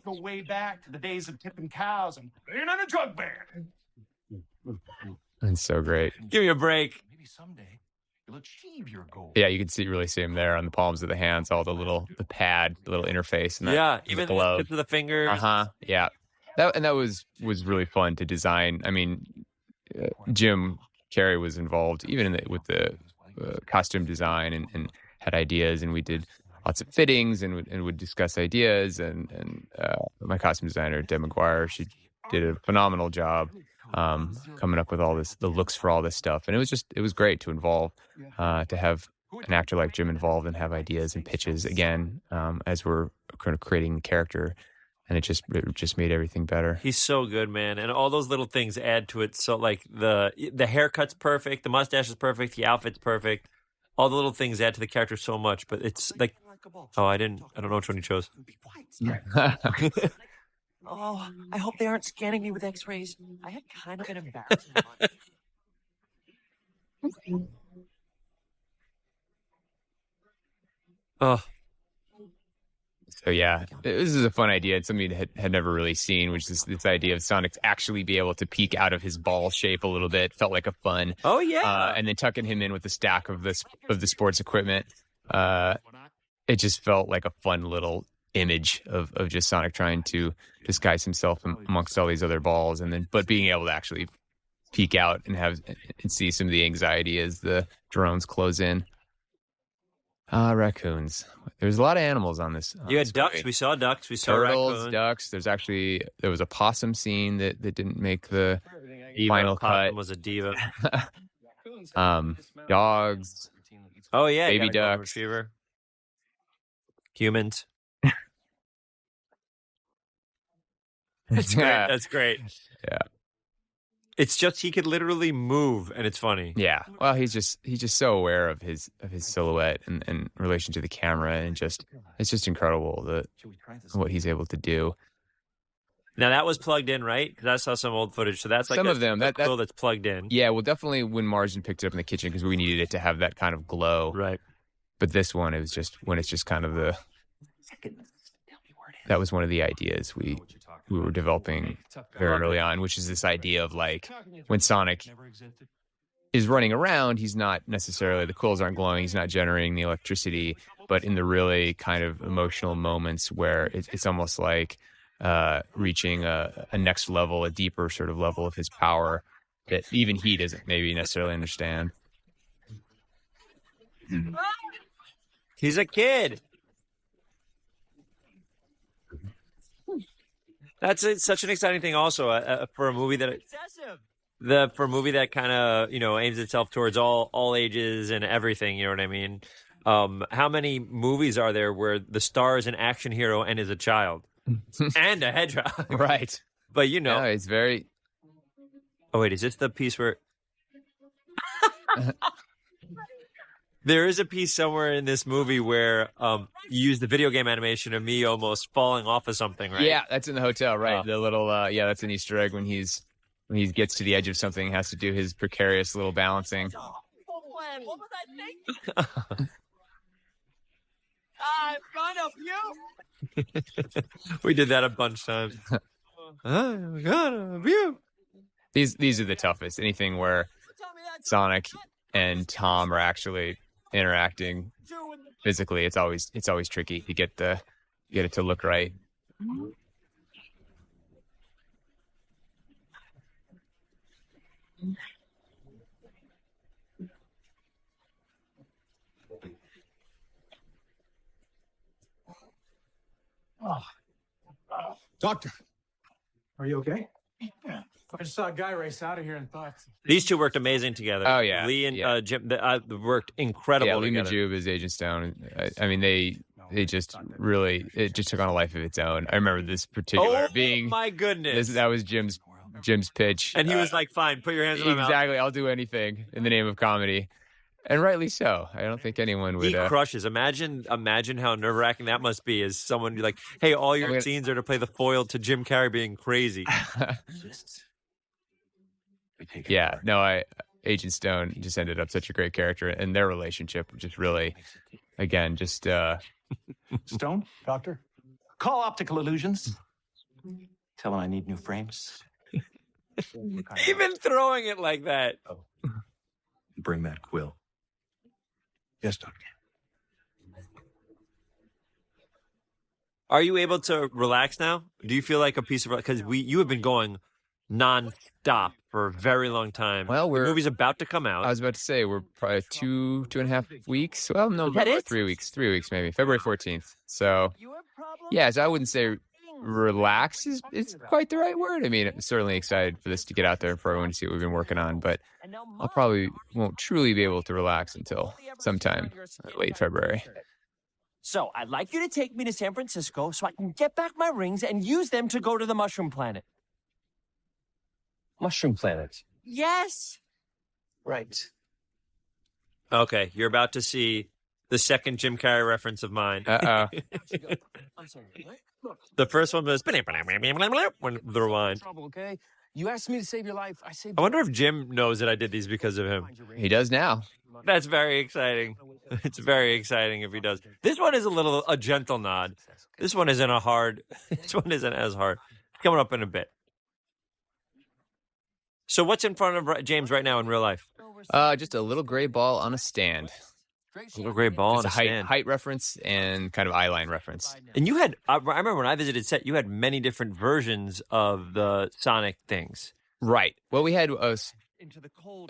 Go way back to the days of tipping cows and being in a drug band. It's so great. Give me a break. Maybe someday you'll achieve your goal. Yeah, you can really see him there on the palms of the hands, all the pad, the little interface, and that, Even the the glove. tips of the fingers. Yeah. That was really fun to design. I mean, Jim Carrey was involved even with the costume design and had ideas, and we did lots of fittings and would discuss ideas. And my costume designer, Deb McGuire, she did a phenomenal job coming up with the looks for all this stuff. And it was great to involve, to have an actor like Jim involved and have ideas and pitches again, as we're kind of creating the character. And it just made everything better. He's so good, man. And all those little things add to it. So like the haircut's perfect, the mustache is perfect, the outfit's perfect. All the little things add to the character so much, but it's like, I don't know which one you chose. Oh, I hope they aren't scanning me with x-rays. I had kind of an embarrassing one. Oh, So yeah, this is a fun idea. It's something that had never really seen, which is this idea of Sonic actually be able to peek out of his ball shape a little bit. Felt like a fun. oh yeah. And then tucking him in with the stack of the sports equipment. It just felt like a fun little image of just Sonic trying to disguise himself amongst all these other balls, but being able to actually peek out and see some of the anxiety as the drones close in. Raccoons. There's a lot of animals on this. You had ducks. movie. We saw ducks. We saw Turtles, raccoons. ducks. There was a possum scene that didn't make the Diva. final Possum cut. was a diva. Dogs. Oh yeah, Baby you got a golden ducks. retriever. Humans. That's great. That's great. Yeah. It's just he could literally move, and it's funny. Yeah. Well, he's just so aware of his silhouette and in relation to the camera, and it's just incredible what he's able to do. Now that was plugged in, right? Because I saw some old footage. So that's like Some of them that's cool. That's plugged in. Yeah. Well, definitely when Marsden picked it up in the kitchen because we needed it to have that kind of glow. Right. But this one, it was just when it's just kind of that was one of the ideas we were developing very early on, which is this idea of like when Sonic is running around, he's not necessarily, the quills aren't glowing, he's not generating the electricity, but in the really kind of emotional moments where it's almost like reaching a next level, a deeper sort of level of his power that even he doesn't maybe necessarily understand. He's a kid. That's such an exciting thing. Also, for a movie that kind of aims itself towards all ages and everything. You know what I mean? How many movies are there where the star is an action hero and is a child and a hedgehog? Right. But No, it's very. Oh wait, is this the piece where? There is a piece somewhere in this movie where you use the video game animation of me almost falling off of something, right? Yeah, that's in the hotel, right? Oh. The little, that's an Easter egg when he gets to the edge of something, he has to do his precarious little balancing. What was I thinking? I'm gonna puke. We did that a bunch of times. I'm gonna puke. These are the toughest. Anything where Sonic and Tom are actually interacting physically, it's always tricky to get it to look right. Doctor, are you okay? Yeah. I just saw a guy race out of here and thought. These two worked amazing together. Oh, yeah. Lee and Yeah. Jim worked incredible Yeah, Lee together. Majube as Agent Stone. I mean, they just really, it just took on a life of its own. I remember this particular Oh being my goodness! that was Jim's pitch, And he was like, "Fine, put your hands on my mouth." exactly. I'll do anything in the name of comedy, and rightly so. I don't think anyone would. He crushes. Imagine how nerve wracking that must be. As someone like, "Hey, all your scenes are to play the foil to Jim Carrey being crazy." Yeah, no, Agent Stone just ended up such a great character, and their relationship just really, again, just Stone, doctor. Call optical illusions. Tell them I need new frames. Even throwing it like that. Bring that quill. Yes, Doctor. Are you able to relax now? Do you feel like a piece of because you have been going non-stop for a very long time. Well, the movie's about to come out. I was about to say we're probably two and a half weeks. Well, no, Is that it? 3 weeks maybe. February 14th. So, yeah, so I wouldn't say relax is quite the right word. I mean, I'm certainly excited for this to get out there for everyone to see what we've been working on, but I'll probably won't truly be able to relax until sometime late February. So I'd like you to take me to San Francisco so I can get back my rings and use them to go to the Mushroom Planet. Mushroom Planet. Yes. Right. Okay, you're about to see the second Jim Carrey reference of mine. Uh-oh. I'm sorry. The first one was when the rewind. Trouble, okay? You asked me to save your life. I saved. I wonder if Jim knows that I did these because of him. He does now. That's very exciting. It's very exciting if he does. This one is a gentle nod. This one isn't a hard. This one isn't as hard. Coming up in a bit. So what's in front of James right now in real life? Just a little gray ball on a stand. A little gray ball on It's a a stand. height reference and kind of eye line reference. And you had, I remember when I visited set, you had many different versions of the Sonic things. Right. Well, we had a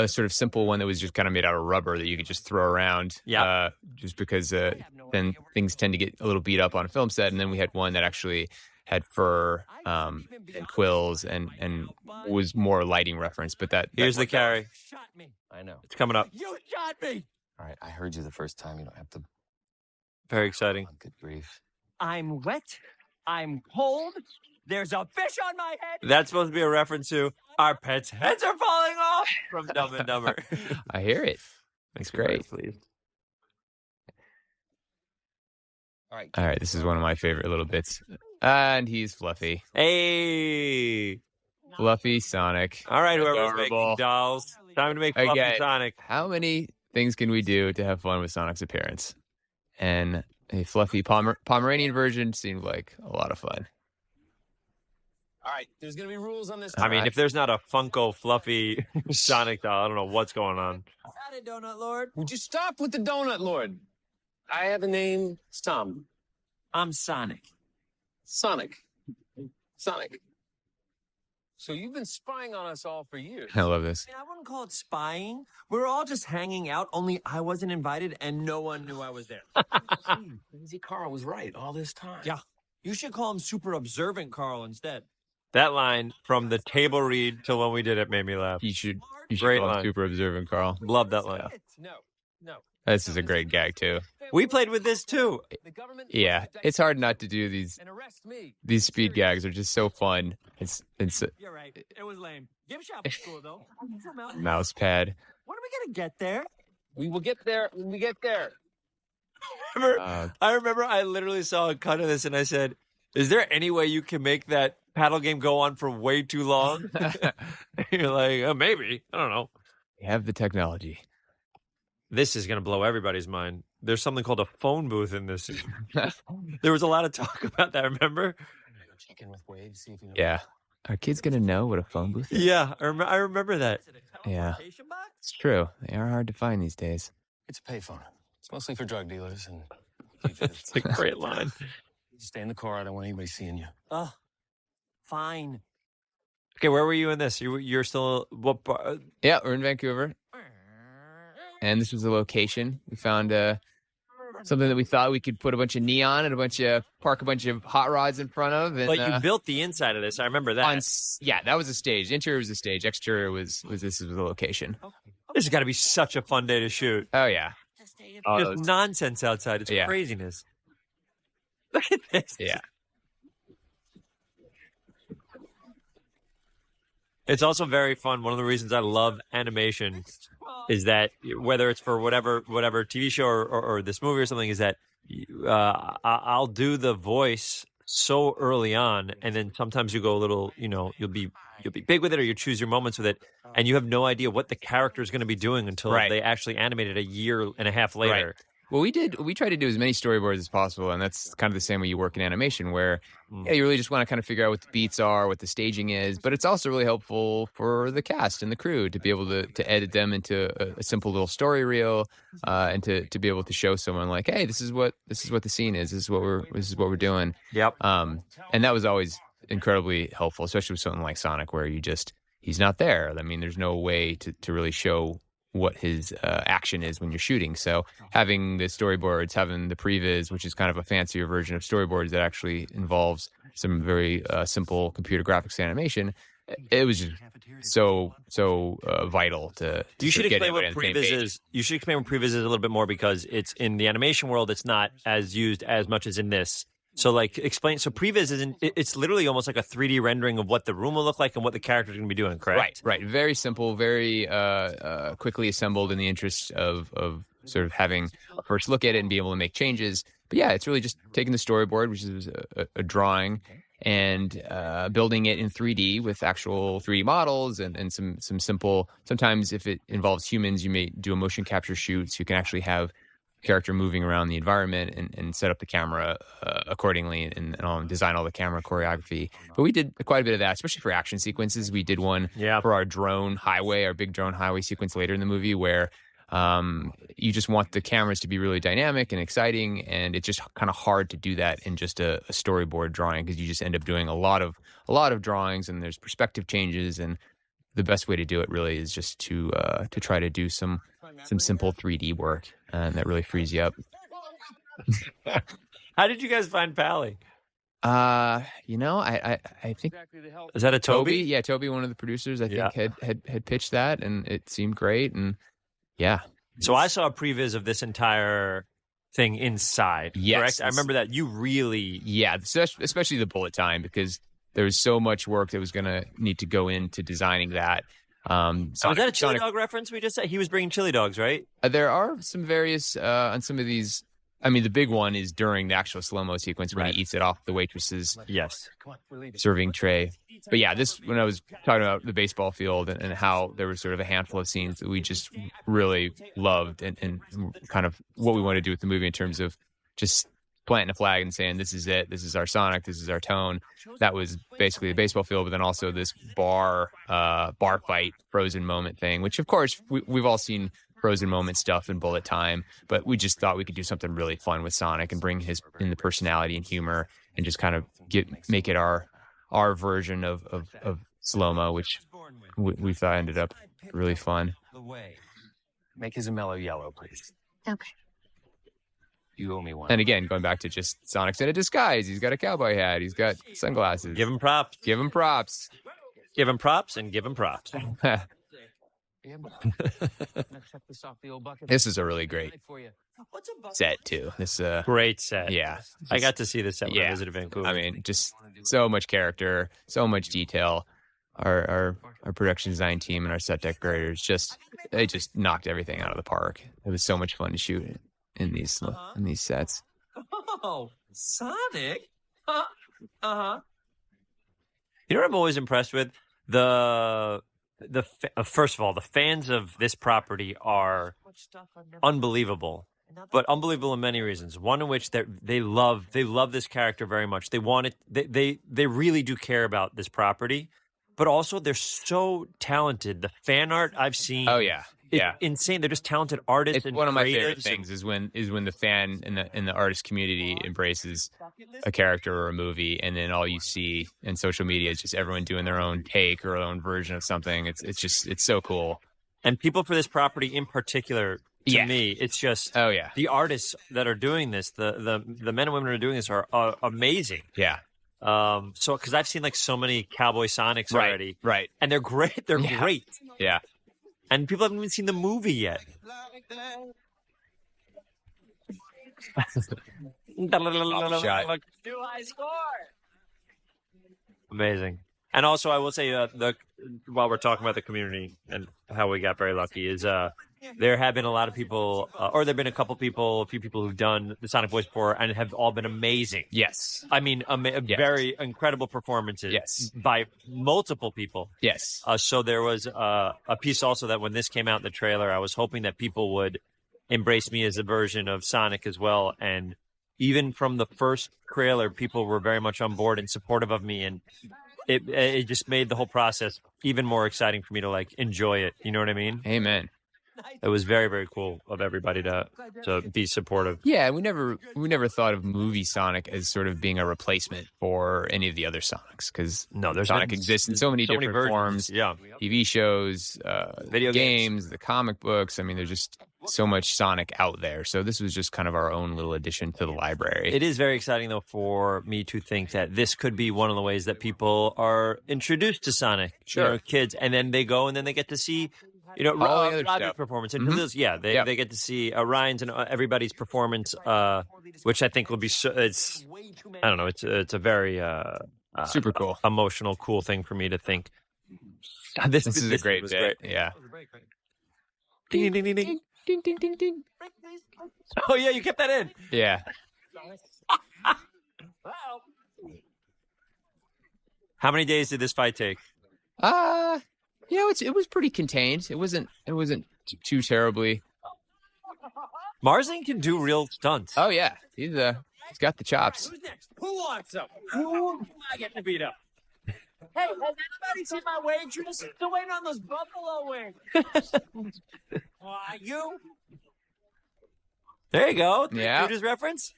sort of simple one that was just kind of made out of rubber that you could just throw around. Yeah. Just because then things tend to get a little beat up on a film set. And then we had one that actually had fur and quills and was more lighting reference. But Here's the carry. Shot me. I know. It's coming up. You shot me. All right, I heard you the first time. You don't have to. Very exciting. Oh, good grief. I'm wet. I'm cold. There's a fish on my head. That's supposed to be a reference to our pets' heads are falling off from Dumb and Dumber. I hear it. It's great. Please. All right, this is one of my favorite little bits. And he's Fluffy. Hey. Fluffy Sonic. All right, whoever's Adorable. making dolls. Time to make Fluffy Again. Sonic. How many things can we do to have fun with Sonic's appearance? And a fluffy Pomeranian version seemed like a lot of fun. All right, there's gonna be rules on this. I mean, if there's not a Funko Fluffy Sonic doll, I don't know what's going on. Got it, Donut Lord. Would you stop with the donut, Lord? I have a name. It's Tom. I'm Sonic. Sonic. Sonic. So you've been spying on us all for years. I love this. I mean, I wouldn't call it spying. We were all just hanging out, only I wasn't invited and no one knew I was there. Crazy Carl was right all this time. Yeah. You should call him Super Observant Carl instead. That line from the table read till when we did it made me laugh. You should Great call him line. super observant, Carl. Love that line. No. This is a great gag too. We played with this too. The government Yeah, it's hard not to do these. and arrest me. These speed gags are just so fun. It's You're right. It was lame. Gift shop was cool, though. mouse pad. When are we going to get there? We will get there when we get there. I remember I literally saw a cut of this and I said, is there any way you can make that paddle game go on for way too long? You're like, oh, maybe. I don't know. We have the technology. This is going to blow everybody's mind. There's something called a phone booth in this. There was a lot of talk about that, remember? Check in with Wade, see if you know. Yeah. Are kids going to know what a phone booth is? Yeah, I remember that. Yeah. It's true. They are hard to find these days. It's a payphone. It's mostly for drug dealers and It's a great line. stay in the car. I don't want anybody seeing you. Fine. Okay, where were you in this? You're still what part? Yeah, we're in Vancouver. And this was the location. We found something that we thought we could put a bunch of neon and park a bunch of hot rods in front of. And, But you built the inside of this. I remember that. Yeah, that was a stage. Interior was a stage. Exterior was the location. This has got to be such a fun day to shoot. Oh yeah. Just nonsense outside. It's Yeah. craziness. Look at this. Yeah. It's also very fun. One of the reasons I love animation is that whether it's for whatever TV show or this movie or something, is that I'll do the voice so early on, and then sometimes you go a little, you'll be big with it, or you choose your moments with it, and you have no idea what the character is going to be doing until Right. they actually animate it a year and a half later. Well, we tried to do as many storyboards as possible, and that's kind of the same way you work in animation, where you really just want to kind of figure out what the beats are, what the staging is, but it's also really helpful for the cast and the crew to be able to edit them into a simple little story reel, and to be able to show someone like, hey, this is what the scene is. This is what we're doing. Yep. And that was always incredibly helpful, especially with something like Sonic, where he's not there. I mean, there's no way to really show what his action is when you're shooting. So having the storyboards, having the previs, which is kind of a fancier version of storyboards that actually involves some very simple computer graphics animation, it was just so vital to. You should get explain what everybody on the previs same page. is. You should explain what previs is a little bit more, because it's in the animation world. It's not as used as much as in this. So, like, explain. So, previs isn't. It's literally almost like a 3D rendering of what the room will look like and what the character's going to be doing. Correct. Right. Very simple, very quickly assembled in the interest of sort of having a first look at it and be able to make changes. But yeah, it's really just taking the storyboard, which is a drawing, and building it in 3D with actual 3D models and some simple. Sometimes, if it involves humans, you may do a motion capture shoot, so you can actually have character moving around the environment and set up the camera accordingly and design all the camera choreography. But we did quite a bit of that, especially for action sequences. We did one for our big drone highway sequence later in the movie, where you just want the cameras to be really dynamic and exciting, and it's just kind of hard to do that in just a storyboard drawing, because you just end up doing a lot of drawings, and there's perspective changes, and the best way to do it really is just to try to do some simple 3D work, and that really frees you up. How did you guys find Pally? I think Is that a Toby? Yeah, Toby, one of the producers, I think had pitched that, and it seemed great, and yeah. So I saw a previs of this entire thing inside. Yes, correct? I remember that you really. Yeah, especially the bullet time, because there was so much work that was going to need to go into designing that. Was that a chili dog reference we just said? He was bringing chili dogs, right? There are some various on some of these. I mean, the big one is during the actual slow-mo sequence when he eats it off the waitress's serving tray. But yeah, when I was talking about the baseball field and how there was sort of a handful of scenes that we just really loved and kind of what we want to do with the movie in terms of just planting a flag and saying, this is it, this is our Sonic, this is our tone. That was basically the baseball field, but then also this bar fight, frozen moment thing, which of course we've all seen frozen moment stuff in bullet time, but we just thought we could do something really fun with Sonic and bring his in the personality and humor and just kind of make it our version of slow-mo, which we thought ended up really fun. Make his a mellow yellow, please. Okay. You owe me one. And again, going back to just Sonic's in a disguise. He's got a cowboy hat. He's got sunglasses. Give him props. Give him props. Give him props and give him props. This is a really great set too. This great set. Yeah, I got to see this set when I visited Vancouver. I mean, just so much character, so much detail. Our production design team and our set decorators they just knocked everything out of the park. It was so much fun to shoot in these sets. Oh, Sonic. You know what I'm always impressed with? First of all, the fans of this property are unbelievable, but unbelievable in many reasons. One in which they love this character very much. They want it. They really do care about this property, but also they're so talented. The fan art I've seen. Oh yeah. Yeah, insane. They're just talented artists. One of my favorite things is when the fan in the artist community embraces a character or a movie, and then all you see in social media is just everyone doing their own take or their own version of something. It's so cool. And people for this property in particular, to me, it's just the artists that are doing this, the men and women who are doing this are amazing. Yeah. So because I've seen like so many Cowboy Sonics already, right, and they're great. They're great. Yeah. And people haven't even seen the movie yet. Shot. Amazing. And also, I will say, while we're talking about the community and how we got very lucky, is there have been a lot of people, or there have been a few people who've done the Sonic voice before and have all been amazing. Yes. I mean, very incredible performances by multiple people. Yes. So there was a piece also that when this came out in the trailer, I was hoping that people would embraced me as a version of Sonic as well. And even from the first trailer, people were very much on board and supportive of me. And it just made the whole process even more exciting for me to like enjoy it. You know what I mean? Amen. It was very, very cool of everybody to be supportive. Yeah, we never thought of movie Sonic as sort of being a replacement for any of the other Sonics, because there's Sonic exists in so many different versions. forms. Yeah, TV shows, video games, the comic books. I mean, there's just so much Sonic out there. So this was just kind of our own little addition to the library. It is very exciting, though, for me to think that this could be one of the ways that people are introduced to Sonic. Sure. You know, kids, and then they go and then they get to see, you know, all the other Roger's stuff. performance. And they get to see Ryan's and everybody's performance, which I think will be it's I don't know, it's a very super cool, emotional, cool thing for me to think. This is a great bit. Yeah. Ding ding ding ding. Ding, ding, ding, ding. Oh, yeah, you kept that in. Yeah. How many days did this fight take? It was pretty contained. It wasn't too terribly. Marsden can do real stunts. Oh yeah, he's got the chops. Who's next? Who wants them? Who am I getting to beat up? Hey, has anybody seen my waitress? Still waiting on those buffalo wings. You? There you go. Yeah. Judas reference.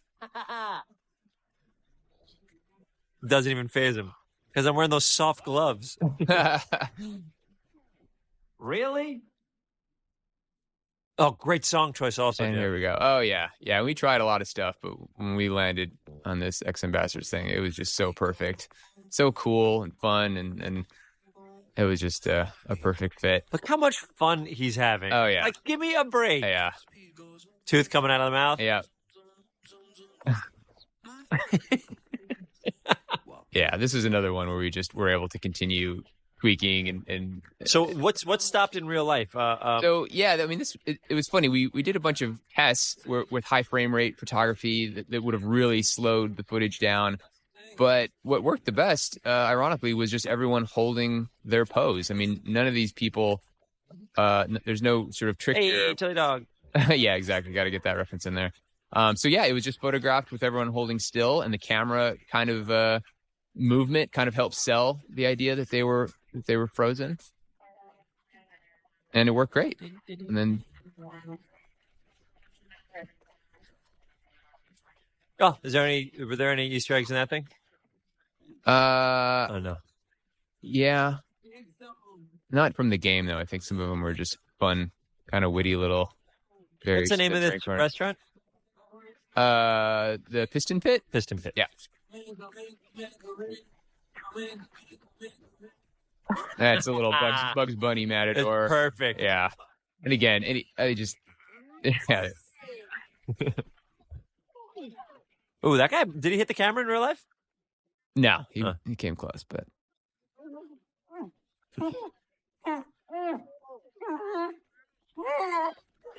Doesn't even faze him because I'm wearing those soft gloves. Really? Oh, great song choice also. And here we go. Oh yeah. We tried a lot of stuff, but when we landed on this X Ambassadors thing, it was just so perfect, so cool and fun, and it was just a perfect fit. Look how much fun he's having. Oh yeah. Like, give me a break. Yeah. Tooth coming out of the mouth. Yeah. Yeah. This is another one where we just were able to continue tweaking and So what's stopped in real life? So yeah, I mean, it was funny. We did a bunch of tests with high frame rate photography that would have really slowed the footage down. But what worked the best, ironically, was just everyone holding their pose. I mean, none of these people. There's no sort of trick. Hey, Chili Dog. Yeah, exactly. Got to get that reference in there. So yeah, it was just photographed with everyone holding still, and the camera kind of movement kind of helped sell the idea that they were frozen, and it worked great. And then, were there any Easter eggs in that thing? oh no. Yeah, not from the game though. I think some of them were just fun, kind of witty little. What's the name of this restaurant? The Piston Pit. Piston Pit. Yeah. That's a little Bugs Bunny Matador. It's perfect. Yeah. And again, I just. Yeah. Ooh, that guy, did he hit the camera in real life? No, he came close, but.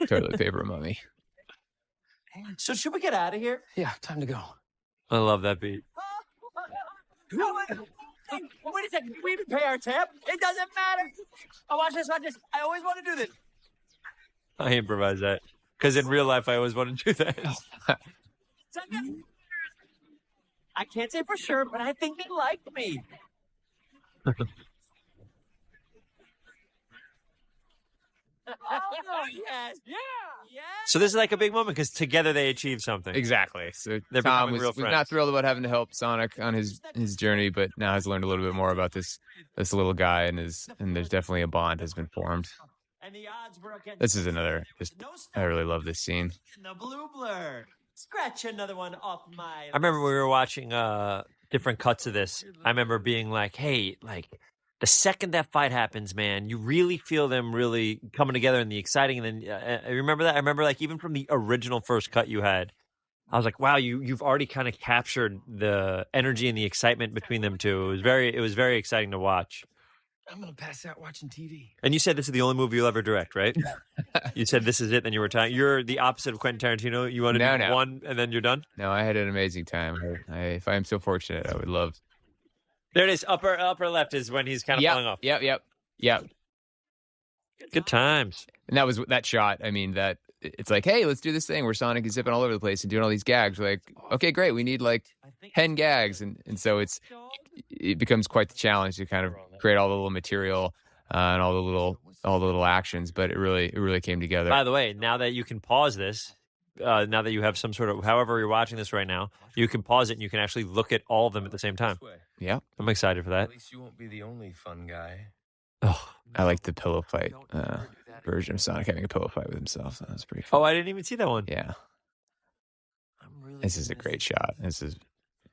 Toilet paper mummy. So should we get out of here? Yeah, time to go. I love that beat. Wait a second. Did we even pay our tab? It doesn't matter. Oh, watch this. I always want to do this. I improvise that. Because in real life, I always want to do that. I can't say for sure, but I think they like me. Oh, yes. Yeah. So this is like a big moment because together they achieved something. Exactly. So They're Tom becoming real was friends. not thrilled about having to help Sonic on his journey, but now has learned a little bit more about this little guy, and there's definitely a bond has been formed. And the odds were against This is another. I really love this scene. the blue blur. Scratch another one off my. I remember we were watching different cuts of this. I remember being like, hey, like the second that fight happens, man, you really feel them really coming together and the exciting. And then I remember that. I remember like even from the original first cut you had, I was like, wow, you've already kind of captured the energy and the excitement between them two. It was very exciting to watch. I'm gonna pass out watching TV. And you said this is the only movie you'll ever direct, right? You said this is it, then you were retiring. You're the opposite of Quentin Tarantino. You want to do one and then you're done? No, I had an amazing time. If I'm so fortunate, I would love. There it is. Upper left is when he's kind of falling off. Yep. Good times. And that was that shot. I mean, that it's like, hey, let's do this thing where Sonic is zipping all over the place and doing all these gags. We're like, okay, great, we need like 10 gags, and so it becomes quite the challenge to kind of create all the little material and all the little actions. But it really came together. By the way, now that you can pause this, now that you have some sort of, however you're watching this right now, you can pause it and you can actually look at all of them at the same time. Yeah, I'm excited for that. At least you won't be the only fun guy. Oh, I like the pillow fight version of Sonic having a pillow fight with himself. That was pretty fun. Oh, I didn't even see that one. Yeah. This is a great shot. This is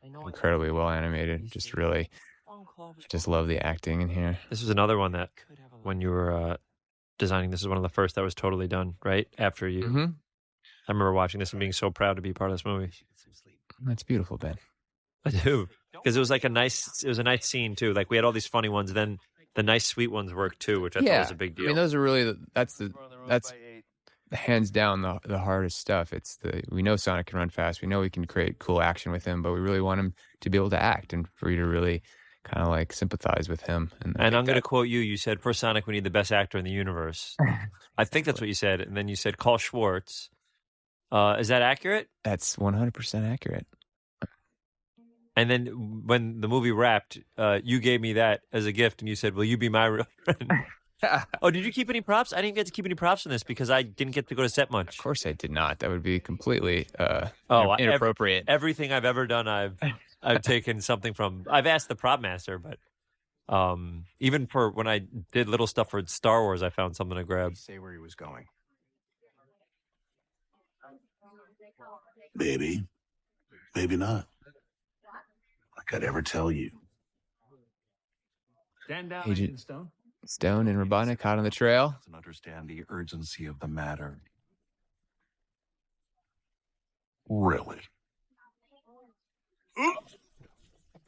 incredibly well animated. Just love the acting in here. This was another one that when you were designing, this is one of the first that was totally done, right? After you. Mm-hmm. I remember watching this and being so proud to be part of this movie. That's beautiful, Ben. I do. Because it was like a nice scene too. Like we had all these funny ones, then the nice sweet ones worked too, which I thought was a big deal. I mean, those are really that's hands down the hardest stuff. We know Sonic can run fast. We know we can create cool action with him, but we really want him to be able to act and for you to really kind of like sympathize with him. And I'm going to quote you. You said, for Sonic, we need the best actor in the universe. I think that's what you said. And then you said, call Schwartz. Is that accurate? That's 100% accurate. And then when the movie wrapped, you gave me that as a gift, and you said, will you be my real friend? Oh, did you keep any props? I didn't get to keep any props in this because I didn't get to go to set much. Of course I did not. That would be completely inappropriate. Everything I've ever done, I've taken something from. I've asked the prop master, but even for when I did little stuff for Star Wars, I found something to grab. Say where he was going. Maybe. Maybe not. Like I'd ever tell you. Stand down, Agent Agent Stone. Stone and Robotnik hot on the trail. And understand the urgency of the matter. Really?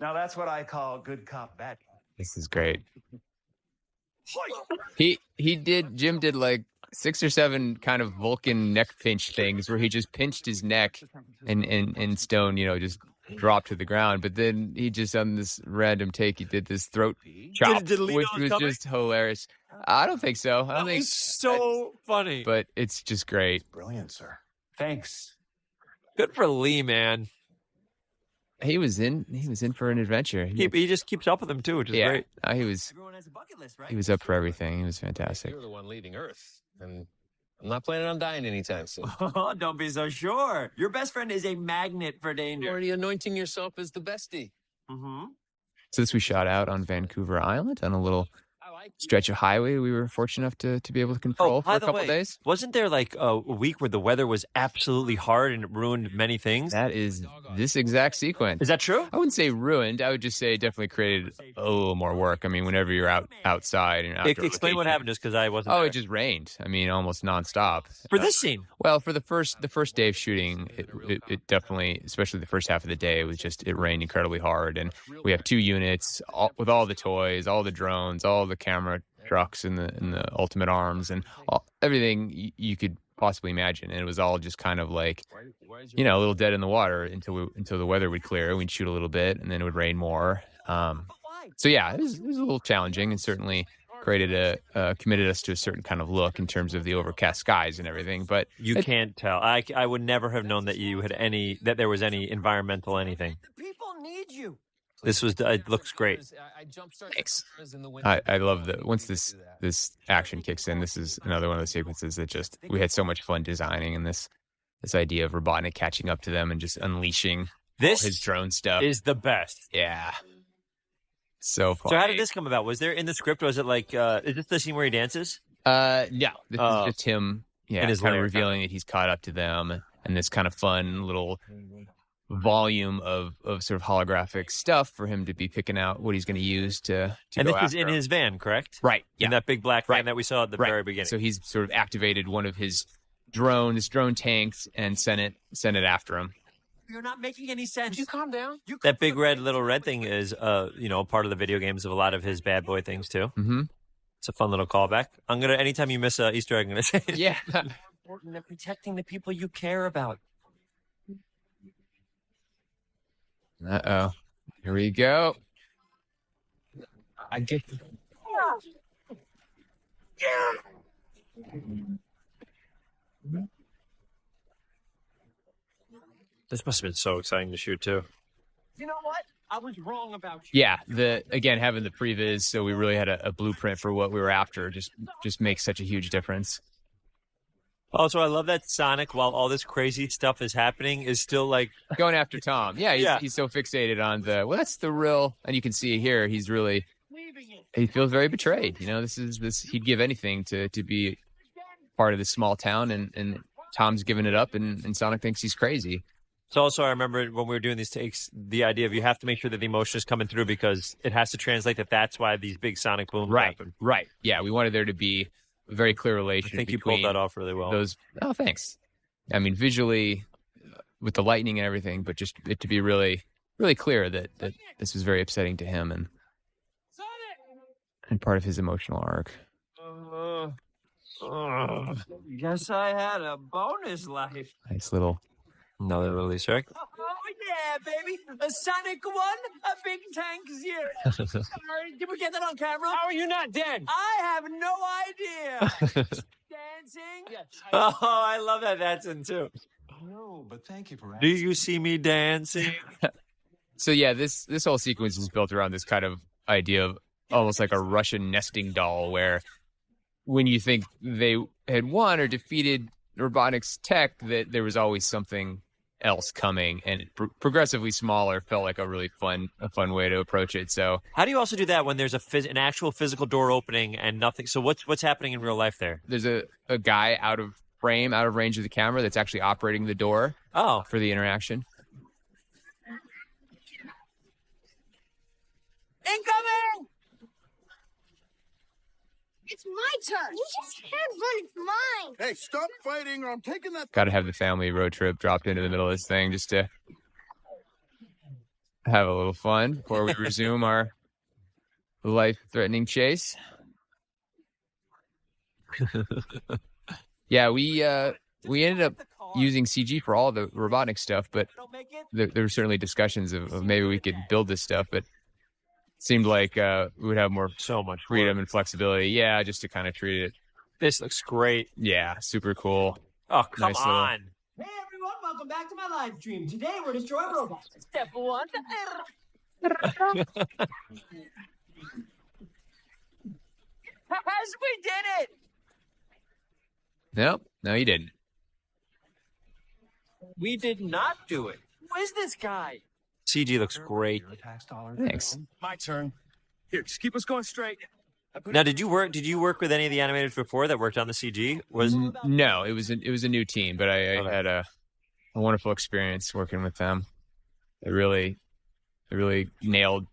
Now that's what I call good cop, bad cop. This is great. Jim did like 6 or 7 kind of Vulcan neck pinch things where he just pinched his neck and Stone, just dropped to the ground. But then he just on this random take, he did this throat chop, which was just hilarious. I don't think so. I don't think so funny. But it's just great. Brilliant, sir. Thanks. Good for Lee, man. He was in for an adventure. He just keeps up with them too, which is great. He was up for everything. He was fantastic. You're the one leaving Earth, and I'm not planning on dying anytime soon. Oh, don't be so sure. Your best friend is a magnet for danger. You're already anointing yourself as the bestie. Mm-hmm. So this we shot out on Vancouver Island on a little stretch of highway we were fortunate enough to be able to control for a couple days. Wasn't there like a week where the weather was absolutely hard and it ruined many things? That is this exact sequence. Is that true? I wouldn't say ruined. I would just say it definitely created a little more work. I mean, whenever you're outside and explain what happened, just because I wasn't. It just rained. I mean, almost nonstop for this scene. Well, for the first day of shooting, it definitely, especially the first half of the day, it rained incredibly hard. And we have 2 units with all the toys, all the drones, all the camera trucks and the ultimate arms and everything you could possibly imagine. And it was all just kind of like, a little dead in the water until the weather would clear. We'd shoot a little bit and then it would rain more. So yeah, it was a little challenging and certainly committed us to a certain kind of look in terms of the overcast skies and everything. But you can't tell. I would never have known that that there was any environmental anything. The people need you. It looks great. Thanks. I love once this action kicks in, this is another one of the sequences that we had so much fun designing, and this idea of Robotnik catching up to them and just unleashing his drone stuff is the best. Yeah. So fun. So how did this come about? Was there in the script, or was it like, is this the scene where he dances? No. This is just him, in his kind of revealing that he's caught up to them, and this kind of fun little volume of sort of holographic stuff for him to be picking out what he's going to use to and go this is in him. his van, correct? Right. Yeah. In that big black van that we saw at the very beginning. So he's sort of activated one of his drone tanks and sent it after him. You're not making any sense. You calm down. That big little red thing is part of the video games of a lot of his bad boy things too. Mm-hmm. It's a fun little callback. Anytime you miss a Easter egg, I'm gonna say it. Yeah. It's important than protecting the people you care about. Uh-oh. Here we go. I get... This must have been so exciting to shoot too. You know what? I was wrong about you. Yeah, again having the previs, so we really had a blueprint for what we were after. Just makes such a huge difference. Also, I love that Sonic, while all this crazy stuff is happening, is still like going after Tom. Yeah, he's so fixated on that's the real, and you can see here he feels very betrayed. You know, he'd give anything to be part of this small town, and Tom's giving it up, and Sonic thinks he's crazy. So also, I remember when we were doing these takes, the idea of you have to make sure that the emotion is coming through because it has to translate that's why these big sonic booms happen. Right. Yeah, we wanted there to be a very clear relation. I think you pulled that off really well. Oh, thanks. I mean, visually, with the lightning and everything, but just it to be really, really clear that this was very upsetting to him and part of his emotional arc. Guess I had a bonus life. Nice little. Another little Easter egg. Oh, yeah, baby. A Sonic 1, a Big Tank 0. Sorry, did we get that on camera? How are you not dead? I have no idea. Dancing? Oh, I love that that's in too. No, but thank you for Do you see me dancing? So yeah, this whole sequence is built around this kind of idea of almost like a Russian nesting doll where when you think they had won or defeated robotics tech, that there was always something else coming, and progressively smaller felt like a really fun way to approach it. So how do you also do that when there's an actual physical door opening and nothing? So what's happening in real life there? There's a guy out of frame, out of range of the camera that's actually operating the door for the interaction. Incoming! It's my turn. You just can't run. It's mine. Hey, stop fighting or I'm taking that. Got to have the family road trip dropped into the middle of this thing just to have a little fun before we resume our life-threatening chase. Yeah, we ended up using CG for all the robotic stuff, but there were certainly discussions of maybe we could build this stuff, but seemed like we would have so much freedom and flexibility. Yeah, just to kind of treat it. This looks great. Yeah, super cool. Oh, come on. Hey, everyone, welcome back to my live stream. Today, we're destroying robots. Step 1. As we did it! No, you didn't. We did not do it. Who is this guy? CG looks great. Thanks. My turn. Here, just keep us going straight. Now, did you work with any of the animators before that worked on the CG? No, it was a new team, but I had a wonderful experience working with them. They really nailed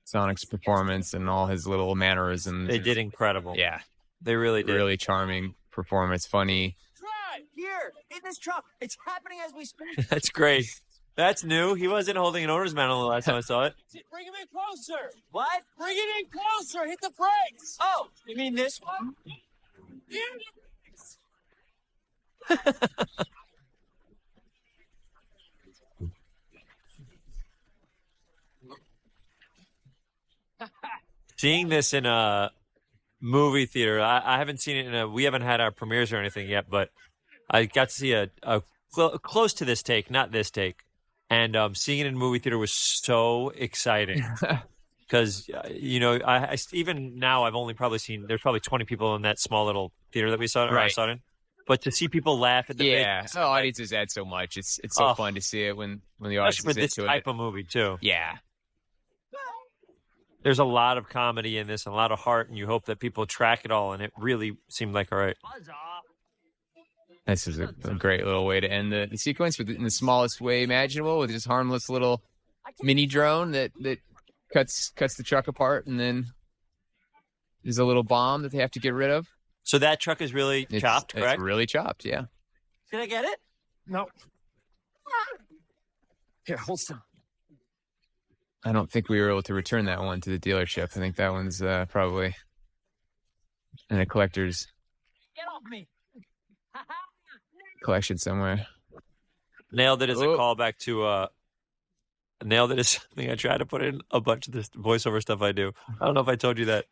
Sonic's performance and all his little mannerisms. They did incredible. Yeah, they really did. Really charming performance, funny. Drive here in this truck. It's happening as we speak. That's great. That's new. He wasn't holding an owner's manual the last time I saw it. Bring him in closer. What? Bring it in closer. Hit the brakes. Oh, you mean this one? Seeing this in a movie theater, I haven't seen it we haven't had our premieres or anything yet, but I got to see a close to this take, not this take. And seeing it in a movie theater was so exciting because, even now I've only probably seen, there's probably 20 people in that small little theater that we saw, I saw it in. But to see people laugh at the the audiences add so much. It's so fun to see it when the audience is into it. Especially for this type of movie, too. Yeah. There's a lot of comedy in this and a lot of heart, and you hope that people track it all, and it really seemed like all right. This is a great little way to end the sequence in the smallest way imaginable with this harmless little mini drone that cuts the truck apart, and then there's a little bomb that they have to get rid of. So that truck is really chopped, correct? It's really chopped, yeah. Did I get it? No. Here, hold still. I don't think we were able to return that one to the dealership. I think that one's probably in a collector's collection somewhere. Nailed it as a callback to nailed it as something I try to put in a bunch of this voiceover stuff I do. I don't know if I told you that.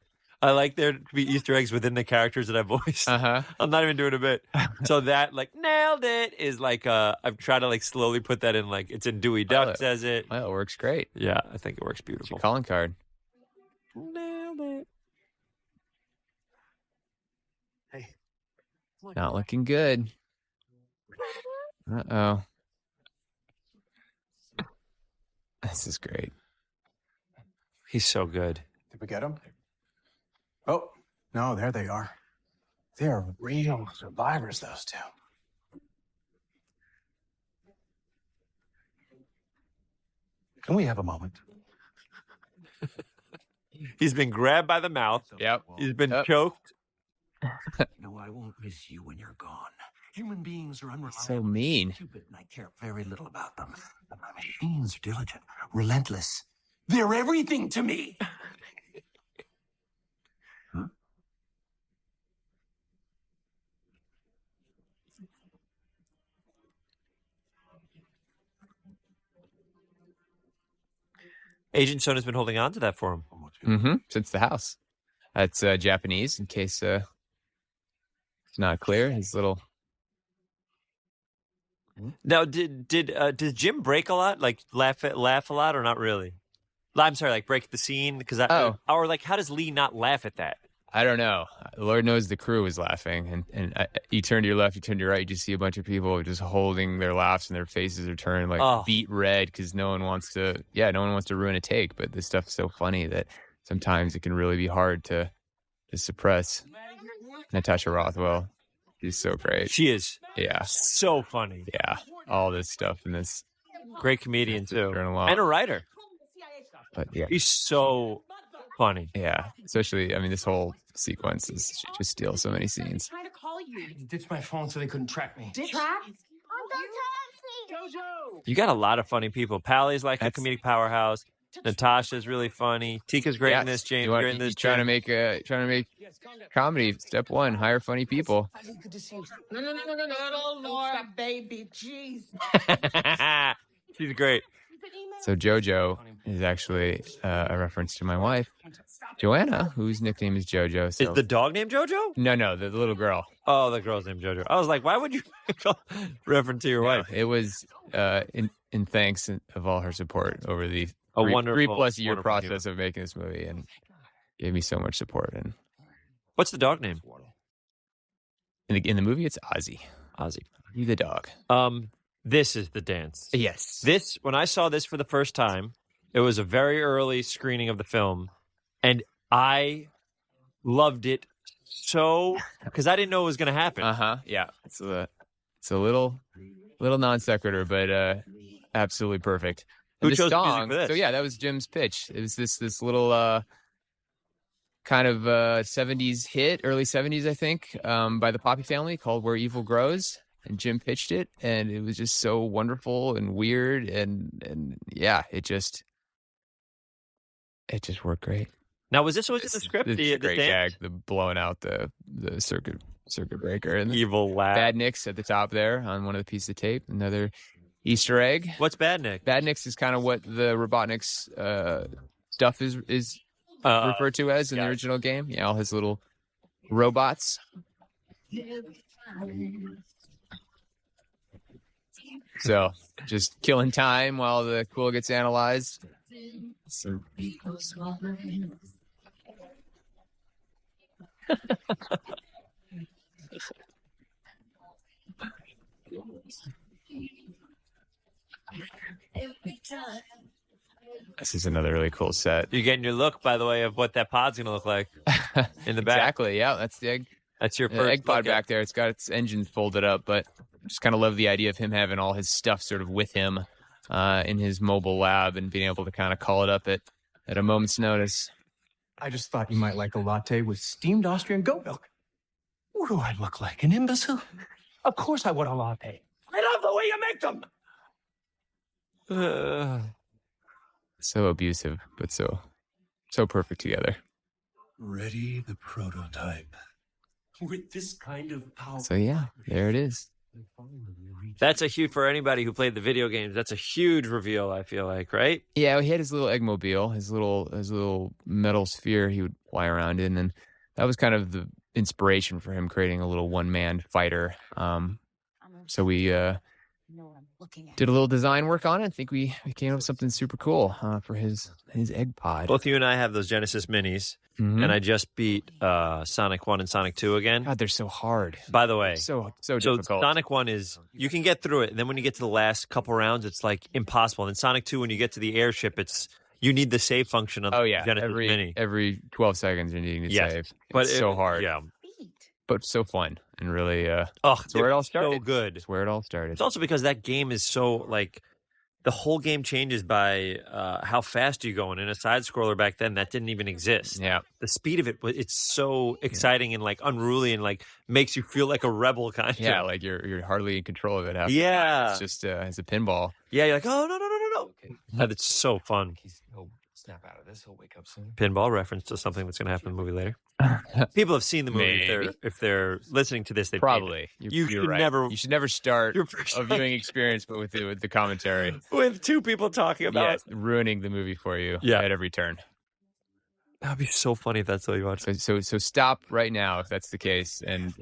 I like there to be Easter eggs within the characters that I voiced. I'm not even doing a bit. So that like nailed it is like I've tried to like slowly put that in like it's in Dewey Duck says it. Well, it works great. Yeah, I think it works beautiful. It's your calling card. Nailed it. Hey. Not looking good. Uh-oh. This is great. He's so good. Did we get him? Oh, no, there they are. They're real survivors, those two. Can we have a moment? He's been grabbed by the mouth. Yep. He's been choked. No, I won't miss you when you're gone. Human beings are unreliable. So mean. Stupid, and I care very little about them. But my machines are diligent, relentless. They're everything to me. Huh? Agent Sona's been holding on to that for him. Since the house. That's Japanese, in case it's not clear. His little. Now, did Jim break a lot? Like laugh a lot, or not really? I'm sorry, like break the scene because or like how does Lee not laugh at that? I don't know. Lord knows the crew was laughing, and you turn to your left, you turn to your right, you just see a bunch of people just holding their laughs, and their faces are turned like beet red because no one wants to ruin a take. But this stuff's so funny that sometimes it can really be hard to suppress. Natasha Rothwell, she's so great. She is. Yeah. So funny. Yeah. All this stuff in this. Great comedian too, and a writer. But yeah, he's so funny. Yeah, especially this whole sequence is she just steals so many scenes. Trying to call you. Ditched my phone so they couldn't track me. Track? Jojo! You got a lot of funny people. Pally's like a comedic powerhouse. Natasha's really funny. Tika's great in this. James, great in this. Trying to make comedy. Step one: hire funny people. Good to see you. No, Laura, baby, jeez. She's great. So JoJo is actually a reference to my wife, Joanna, whose nickname is JoJo. So. Is the dog named JoJo? No, the little girl. Oh, the girl's named JoJo. I was like, why would you reference to your wife? It was in thanks of all her support over the wonderful 3+ year process of making this movie, and gave me so much support. And what's the dog name? In the movie, it's Ozzy. Ozzy, the dog. This is the dance. Yes. When I saw this for the first time, it was a very early screening of the film, and I loved it so because I didn't know it was going to happen. Yeah. It's a little non sequitur, but absolutely perfect. And Who chose song, music for this? So yeah, that was Jim's pitch. It was this little kind of 70s hit, early 70s, I think, by the Poppy Family called "Where Evil Grows." And Jim pitched it, and it was just so wonderful and weird, and yeah, it just worked great. Now, was this in the script? The great gag, the blowing out the circuit breaker, and evil laugh. Bad Nick's at the top there on one of the pieces of tape. Another Easter egg. What's Bad Nick? Bad Nick's is kind of what the Robotnik's stuff is referred to as in the original game. Yeah, all his little robots. So, just killing time while the quill gets analyzed. So. This is another really cool set. You're getting your look, by the way, of what that pod's going to look like in the back. Exactly, yeah. That's the egg. That's your first egg pod back there. It's got its engine folded up, but just kind of love the idea of him having all his stuff sort of with him in his mobile lab and being able to kind of call it up at a moment's notice. I just thought you might like a latte with steamed Austrian goat milk. What do I look like, an imbecile? Of course I want a latte. I love the way you make them. So abusive, but so perfect together. Ready the prototype. With this kind of power. So yeah, there it is. That's a huge, for anybody who played the video games, that's a huge reveal, I feel like, right? Yeah, he had his little Eggmobile, his little metal sphere he would fly around in, and that was kind of the inspiration for him creating a little one-man fighter. So we did a little design work on it. I think we came up with something super cool for his egg pod. Both you and I have those Genesis Minis, and I just beat Sonic 1 and Sonic 2 again. God, they're so hard. By the way. So difficult. Sonic 1 is, you can get through it, and then when you get to the last couple rounds, it's like impossible. And in Sonic 2, when you get to the airship, you need the save function on the Genesis Mini. Every 12 seconds you're needing to save. But it's so hard. Yeah. But so fun and really it's where it all started. So good. It's where it all started. It's also because that game is so like the whole game changes by how fast you go. And in a side scroller back then, that didn't even exist. Yeah. The speed of it's so exciting and like unruly and like makes you feel like a rebel kind of. Yeah, like you're hardly in control of it. Yeah. It's just it's a pinball. Yeah, you're like, oh no. Okay. But it's so fun. He'll snap out of this. He'll wake up soon. Pinball reference to something that's going to happen in the movie later. People have seen the movie. If they're listening to this, they probably. You should right. never. You should never start a viewing experience, but with the commentary, with two people talking about ruining the movie for you. At every turn. That'd be so funny if that's all you watch. So stop right now if that's the case, and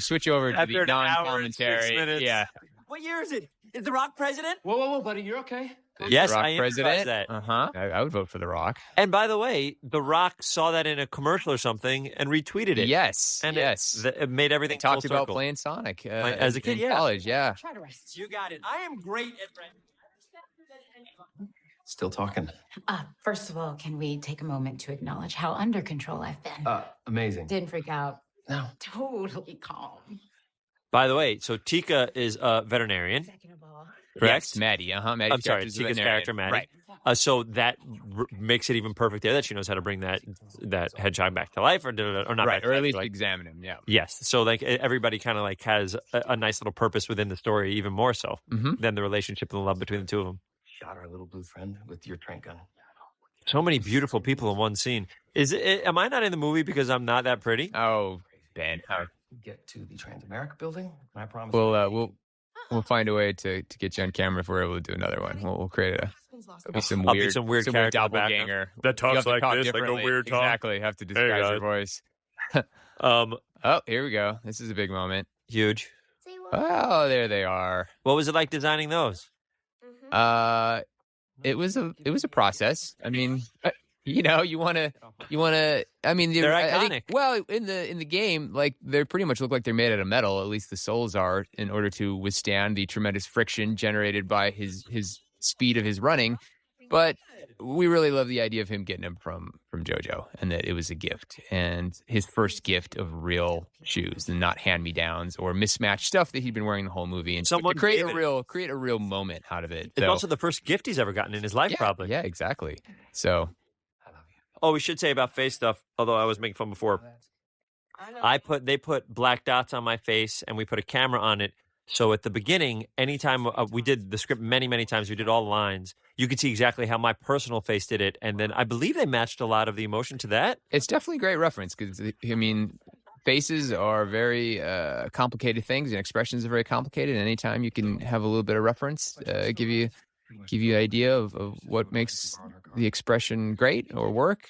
switch over to the non-commentary. Yeah. What year is it? Is The Rock president? Whoa, buddy, you're okay. Yes, The Rock I am president. that. I would vote for The Rock. And by the way, The Rock saw that in a commercial or something and retweeted it. Yes, and yes, it made everything. Talked full about circle. playing Sonic as a kid, in college. Yeah, You got it. I am great at. Still talking. First of all, can we take a moment to acknowledge how under control I've been? Amazing. Didn't freak out. No. Totally calm. By the way, so Tika is a veterinarian. Correct? Yes, Maddie. I'm sorry, Tika's character, Maddie. Right. So that makes it even perfect there that she knows how to bring that hedgehog back to life, or not, right? Or at least examine him. Yeah. Yes. So like everybody kind of like has a nice little purpose within the story, even more so than the relationship and the love between the two of them. Shot our little blue friend with your trank gun. So many beautiful people in one scene. Am I not in the movie because I'm not that pretty? Oh, Ben. Get to the Transamerica building. I promise. We'll find a way to get you on camera if we're able to do another one. We'll create some weird doppelganger that talks like this, like a weird talk. Exactly. Have to disguise your voice. Here we go. This is a big moment. Huge. Oh, there they are. What was it like designing those? It was a process. I mean, you want to. I mean, they're iconic. I think, well, in the game, like they pretty much look like they're made out of metal. At least the soles are, in order to withstand the tremendous friction generated by his speed of his running. But we really love the idea of him getting them from JoJo, and that it was a gift, and his first gift of real shoes, and not hand-me-downs or mismatched stuff that he'd been wearing the whole movie, and someone to create a real moment out of it. It's also the first gift he's ever gotten in his life, probably. Yeah, exactly. So, we should say about face stuff. Although I was making fun before, they put black dots on my face, and we put a camera on it. So at the beginning, anytime we did the script many times, we did all the lines, you could see exactly how my personal face did it. And then I believe they matched a lot of the emotion to that. It's definitely a great reference because, I mean, faces are very complicated things and expressions are very complicated. And anytime you can have a little bit of reference, give you an idea of what makes the expression great or work,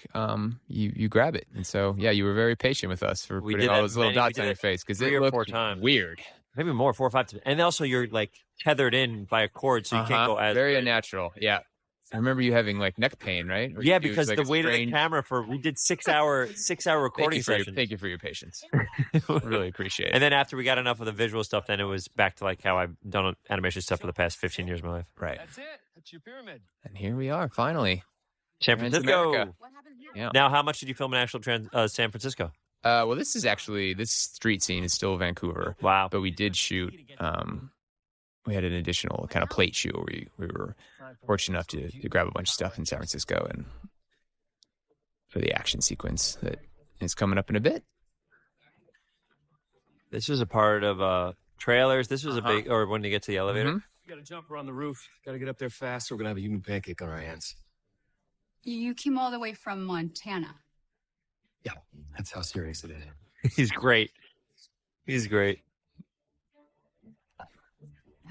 you grab it. And so, you were very patient with us for putting all those little dots on your face because it looked weird. Maybe more, 4 or 5 times. And also you're like tethered in by a cord, so you can't go as very unnatural. Yeah. I remember you having like neck pain, right? Yeah, because the weight of the camera we did 6 hour recording sessions. Thank you for your patience. Really appreciate it. And then after we got enough of the visual stuff, then it was back to like how I've done animation stuff for the past 15 years of my life. Right. That's it. That's your pyramid. And here we are, finally. San Francisco. What happens Yeah. Now, how much did you film in actual San Francisco? Well, this street scene is still Vancouver. Wow. But we did shoot, we had an additional kind of plate shoot where we were fortunate enough to grab a bunch of stuff in San Francisco and for the action sequence that is coming up in a bit. This was a part of trailers. This was a big, or when you get to the elevator. You got to jump around the roof. Got to get up there fast. Or we're going to have a human pancake on our hands. You came all the way from Montana. Yeah, that's how serious it is. He's great. He's great.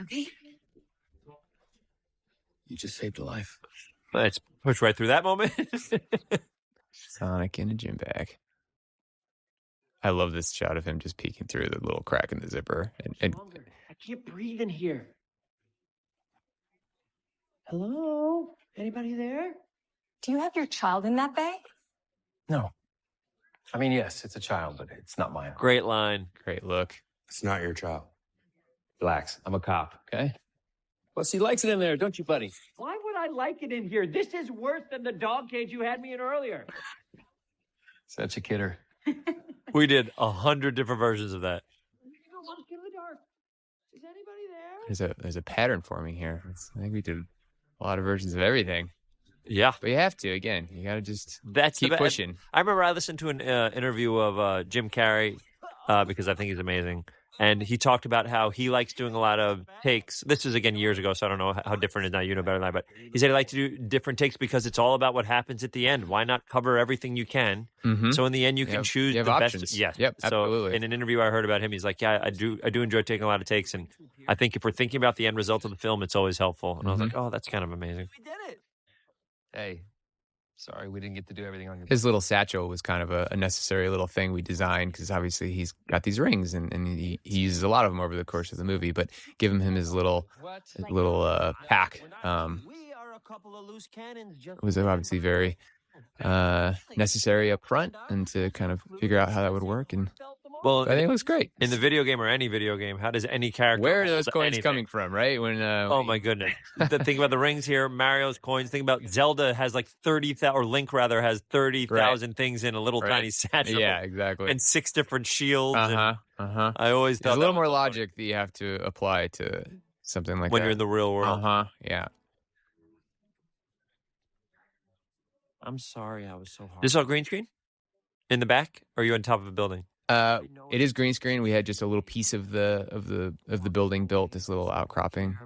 Okay. You just saved a life. Let's push right through that moment. Sonic in a gym bag. I love this shot of him just peeking through the little crack in the zipper. And I can't breathe in here. Hello? Anybody there? Do you have your child in that bag? No. I mean, yes, it's a child, but it's not mine. Great line. great look. It's not your child. Relax. I'm a cop, okay? Plus, he likes it in there, don't you, buddy? Why would I like it in here? This is worse than the dog cage you had me in earlier. Such a kidder. We did 100 different versions of that. Get in the dark. Is anybody there? There's a pattern forming here. I think we did a lot of versions of everything. Yeah. But you have to, again. You got to just That's keep pushing. I remember I listened to an interview of Jim Carrey because I think he's amazing. And he talked about how he likes doing a lot of takes. This is, again, years ago, so I don't know how different it is now. You know better than I. But he said he liked to do different takes because it's all about what happens at the end. Why not cover everything you can? Mhm. So in the end, you can choose you have the options. best. Yeah. Yep, So absolutely. in an interview I heard about him, he's like, yeah, I do enjoy taking a lot of takes. And I think if we're thinking about the end result of the film, it's always helpful. And I was like, oh, that's kind of amazing. We did it. Hey, sorry we didn't get to do everything on your... His little satchel was kind of a necessary little thing we designed because obviously he's got these rings and he uses a lot of them over the course of the movie. But giving him his little pack We are a couple of loose cannons just was obviously very necessary up front and to kind of figure out how that would work. And Well, I think it looks great. in the video game or any video game, how does any character Where are those hold coins anything? coming from, right? When Oh my goodness! Think about the rings here. Mario's coins. Think about Zelda has like 30,000, or Link rather has 30,000 things in a little Right. tiny satchel. Yeah, exactly. And 6 different shields. Uh-huh. And I always There's thought a little that more was logic that you have to apply to something like when that. you're in the real world. Uh-huh. Yeah. I'm sorry, I was so hard. This is all green screen in the back, or are you on top of a building? It is green screen. We had just a little piece of the building built, this little outcropping.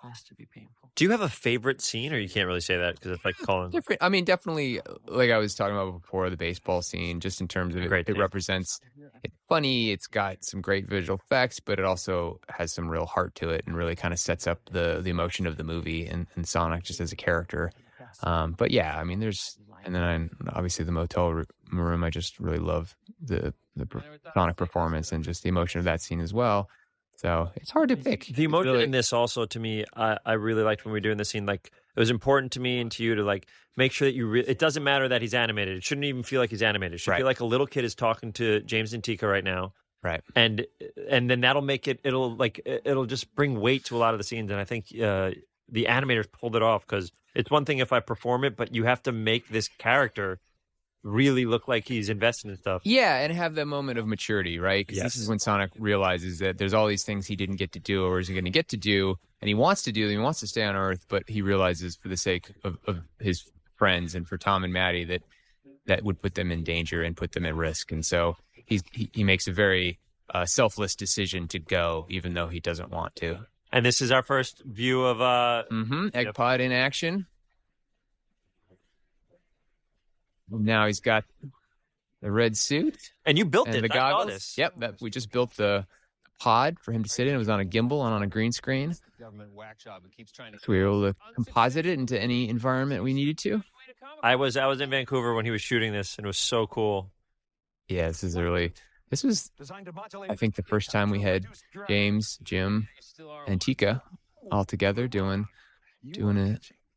has to be painful. Do you have a favorite scene, or you can't really say that because it's like calling? Different. I mean, definitely, like I was talking about before, the baseball scene, just in terms of it represents, it's funny, it's got some great visual effects, but it also has some real heart to it and really kind of sets up the emotion of the movie and Sonic just as a character. But yeah, I mean, and then obviously the motel room, I just really love the Sonic performance and just the emotion of that scene as well. So it's hard to pick. The emotion in this also, to me, I really liked when we were doing this scene. Like, it was important to me and to you to like make sure that it doesn't matter that he's animated. It shouldn't even feel like he's animated. It should feel like a little kid is talking to James and Tika right now. Right. And then that'll make it'll just bring weight to a lot of the scenes. And I think the animators pulled it off, because it's one thing if I perform it, but you have to make this character really look like he's invested in stuff. Yeah, and have that moment of maturity, right? Because this is when Sonic realizes that there's all these things he didn't get to do or isn't going to get to do, and he wants to do them, he wants to stay on Earth, but he realizes for the sake of his friends and for Tom and Maddie that would put them in danger and put them at risk. And so he makes a very selfless decision to go, even though he doesn't want to. And this is our first view of Egg Pod in action. Now he's got the red suit. And you built and it. the I saw goggles. this. Yep, we just built the pod for him to sit in. It was on a gimbal and on a green screen. So we were able to composite it into any environment we needed to. I was in Vancouver when he was shooting this, and it was so cool. Yeah, this was, I think, the first time we had James, Jim, and Tika all together doing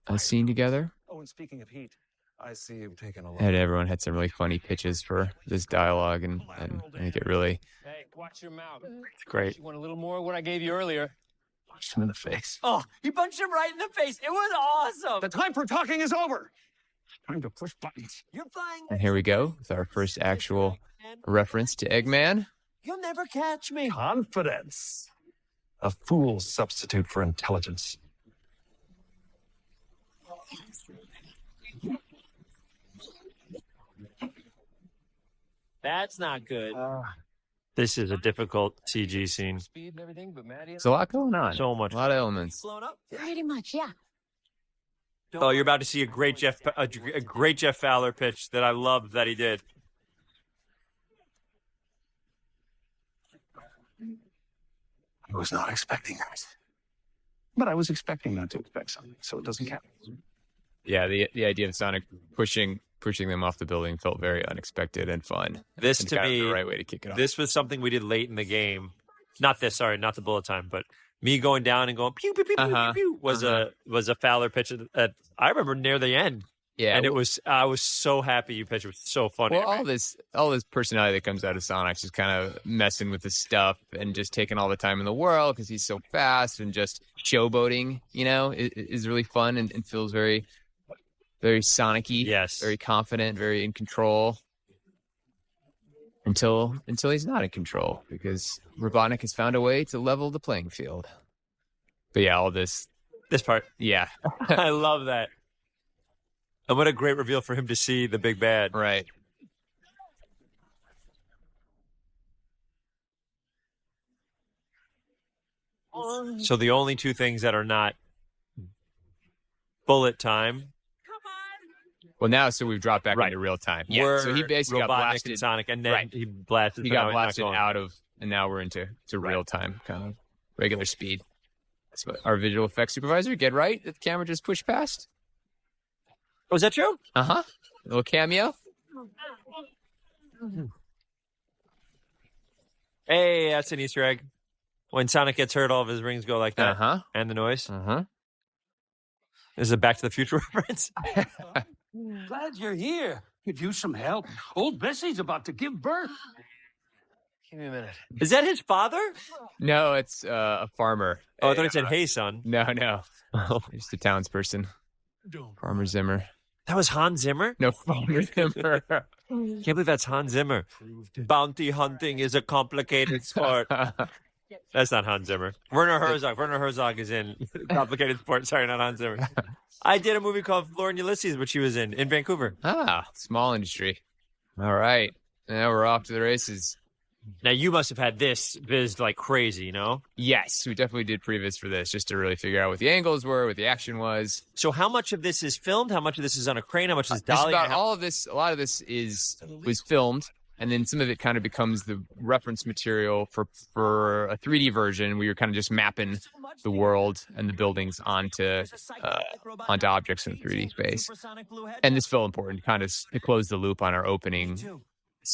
a scene together. Oh, and speaking of heat, I see you've taken a lot. And everyone had some really funny pitches for this dialogue, and I think it really... Hey, watch your mouth. It's great. You want a little more of what I gave you earlier? Punched him in the face. Oh, he punched him right in the face. It was awesome. The time for talking is over. Time to push buttons. You're flying. And here we go with our first actual reference to Eggman. You'll never catch me. Confidence. A fool's substitute for intelligence. That's not good. This is a difficult CG scene. There's a lot going on. So much. A lot of elements. Blown up? Pretty much, yeah. Oh, you're about to see a great Jeff Fowler pitch that I love that he did. I was not expecting that. But I was expecting not to expect something, so it doesn't count. Yeah, the idea of Sonic pushing them off the building felt very unexpected and fun. This and to kind of me, the right way to kick it off. This was something we did late in the game. Not the bullet time, but me going down and going pew pew pew pew pew was a Fowler pitch at I remember near the end. Yeah, and I was so happy you pitched. It was so funny. Well, all this personality that comes out of Sonic's just kind of messing with his stuff and just taking all the time in the world because he's so fast and just showboating. Is really fun and feels very, very Sonic-y. Yes, very confident, very in control. Until he's not in control because Robotnik has found a way to level the playing field. But yeah, all this part, yeah, I love that. And what a great reveal for him to see the big bad. Right. So the only two things that are not bullet time. Well, now, so we've dropped back into real time. Yeah, so he basically got blasted. And Sonic, and then he blasted. He got blasted out of, and now we're into real time, kind of regular speed. That's what our visual effects supervisor, get right that the camera just pushed past. Was that true? A little cameo. Hey, that's an Easter egg. When Sonic gets hurt, all of his rings go like that. And the noise. This is a Back to the Future reference. Glad you're here. Could use some help. Old Bessie's about to give birth. Give me a minute. Is that his father? No, it's a farmer. Oh, I thought it said, "Hey, son." No. Just a townsperson. Farmer Zimmer. That was Hans Zimmer? No, Farmer Zimmer. Can't believe that's Hans Zimmer. Bounty hunting is a complicated sport. That's not Hans Zimmer. Werner Herzog. Werner Herzog is in Complicated Sport. Sorry, not Hans Zimmer. I did a movie called Floor and Ulysses, which he was in Vancouver. Small industry. All right. Now we're off to the races. Now, you must have had this viz like crazy, Yes, we definitely did previs for this just to really figure out what the angles were, what the action was. So how much of this is filmed? How much of this is on a crane? How much is dolly? All of this, a lot of this was filmed, and then some of it kind of becomes the reference material for a 3D version where you're kind of just mapping the world and the buildings onto objects in 3D space. And this felt important to close the loop on our opening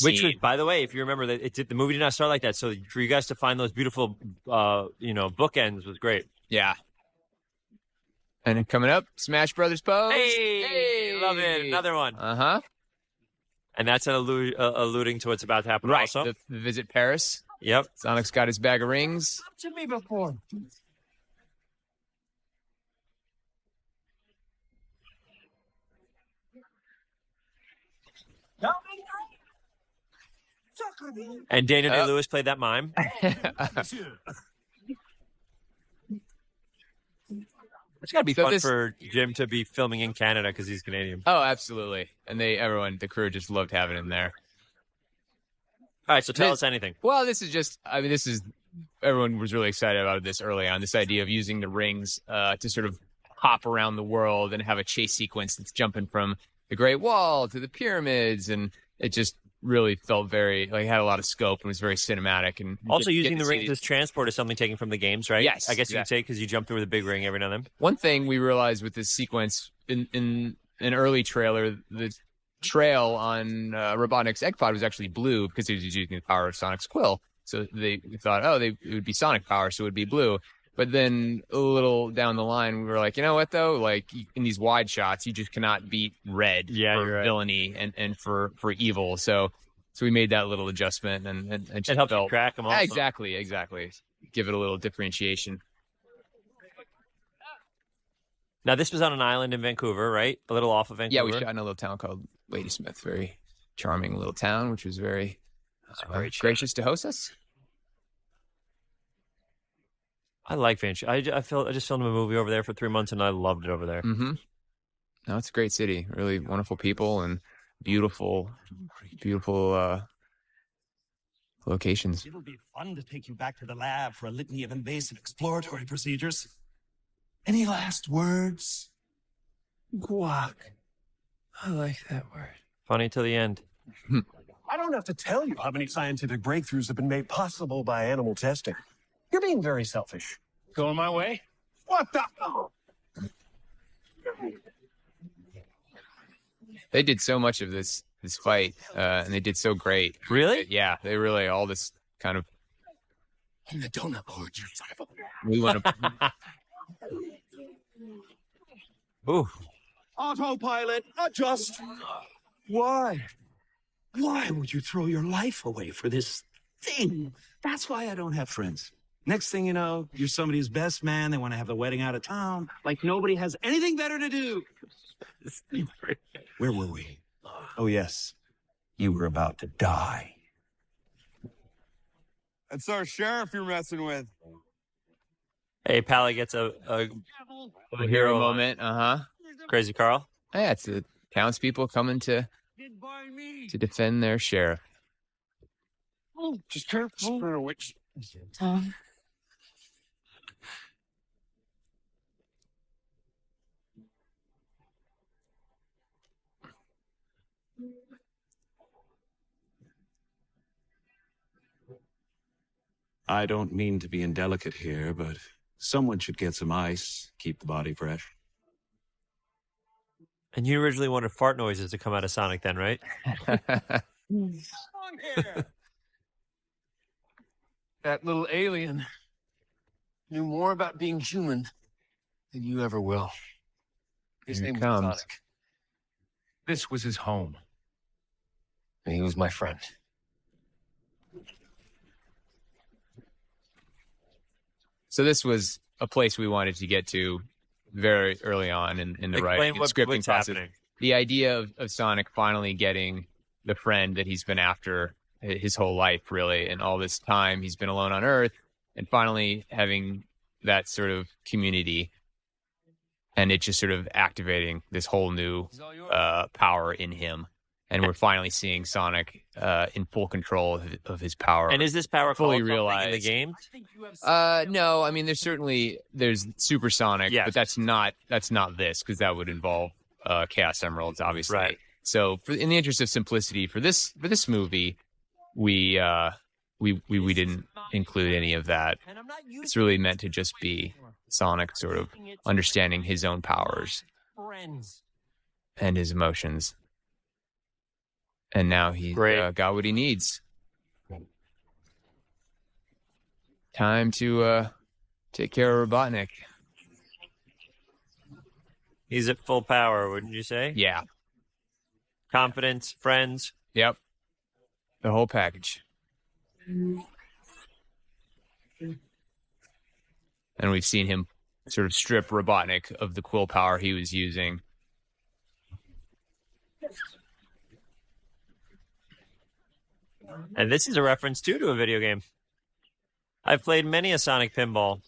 Which was, by the way, if you remember, that the movie did not start like that. So for you guys to find those beautiful, bookends was great. Yeah. And then coming up, Smash Brothers pose. Hey, love it. Another one. And that's alluding to what's about to happen. Right. Also, the visit Paris. Yep. Sonic's got his bag of rings. Up to me before. And Daniel Day-Lewis played that mime. It's got to be fun for Jim to be filming in Canada because he's Canadian. Oh, absolutely. And the crew just loved having him there. All right, so tell us anything. Well, everyone was really excited about this early on, this idea of using the rings to sort of hop around the world and have a chase sequence that's jumping from the Great Wall to the pyramids. And it just really felt very, had a lot of scope and was very cinematic. And also using the rings as transport is something taken from the games, right? Yes. I guess you could say because you jump through the big ring every now and then. One thing we realized with this sequence in an early trailer, the trail on Robotnik's egg pod was actually blue because he was using the power of Sonic's quill. So they thought, it would be Sonic power, so it would be blue. But then a little down the line, we were like, you know what, though? In these wide shots, you just cannot beat red for villainy and for evil. So we made that little adjustment. And it helps you track them also. Exactly. Give it a little differentiation. Now, this was on an island in Vancouver, right? A little off of Vancouver. Yeah, we shot in a little town called Ladysmith. Very charming little town, which was very gracious to host us. I like Vancouver. I just filmed a movie over there for 3 months, and I loved it over there. Mm-hmm. No, it's a great city. Really wonderful people and beautiful locations. It'll be fun to take you back to the lab for a litany of invasive exploratory procedures. Any last words? Guac. I like that word. Funny till the end. I don't have to tell you how many scientific breakthroughs have been made possible by animal testing. You're being very selfish. Going my way? What the? They did so much of this fight, and they did so great. Really? Yeah, they really all this kind of. I'm the donut lord, you son of a... We want to. Ooh. Autopilot, adjust. Why? Why would you throw your life away for this thing? That's why I don't have friends. Next thing you know, you're somebody's best man. They want to have the wedding out of town. Like nobody has anything better to do. Where were we? Oh, yes. You were about to die. That's our sheriff you're messing with. Hey, Pally gets a hero moment. Crazy Carl. Yeah, it's the townspeople coming to defend their sheriff. Oh, just careful. Which... Tom. I don't mean to be indelicate here, but someone should get some ice, keep the body fresh. And you originally wanted fart noises to come out of Sonic then, right? That little alien knew more about being human than you ever will. His name was Sonic. This was his home. And he was my friend. So this was a place we wanted to get to very early on in the writing and scripting what's process. happening. The idea of Sonic finally getting the friend that he's been after his whole life, really, and all this time he's been alone on Earth, and finally having that sort of community, and it just sort of activating this whole new power in him. And we're finally seeing Sonic in full control of his power. And is this power fully called realized in the game? No, I mean there's Super Sonic, yes. but that's not this, because that would involve Chaos Emeralds, obviously. Right. So in the interest of simplicity for this movie, we didn't include any of that. It's really meant to just be Sonic sort of understanding his own powers and his emotions. And now he's got what he needs. Time to take care of Robotnik. He's at full power, wouldn't you say? Yeah. Confidence, friends. Yep. The whole package. And we've seen him sort of strip Robotnik of the quill power he was using. And this is a reference, too, to a video game. I've played many a Sonic pinball.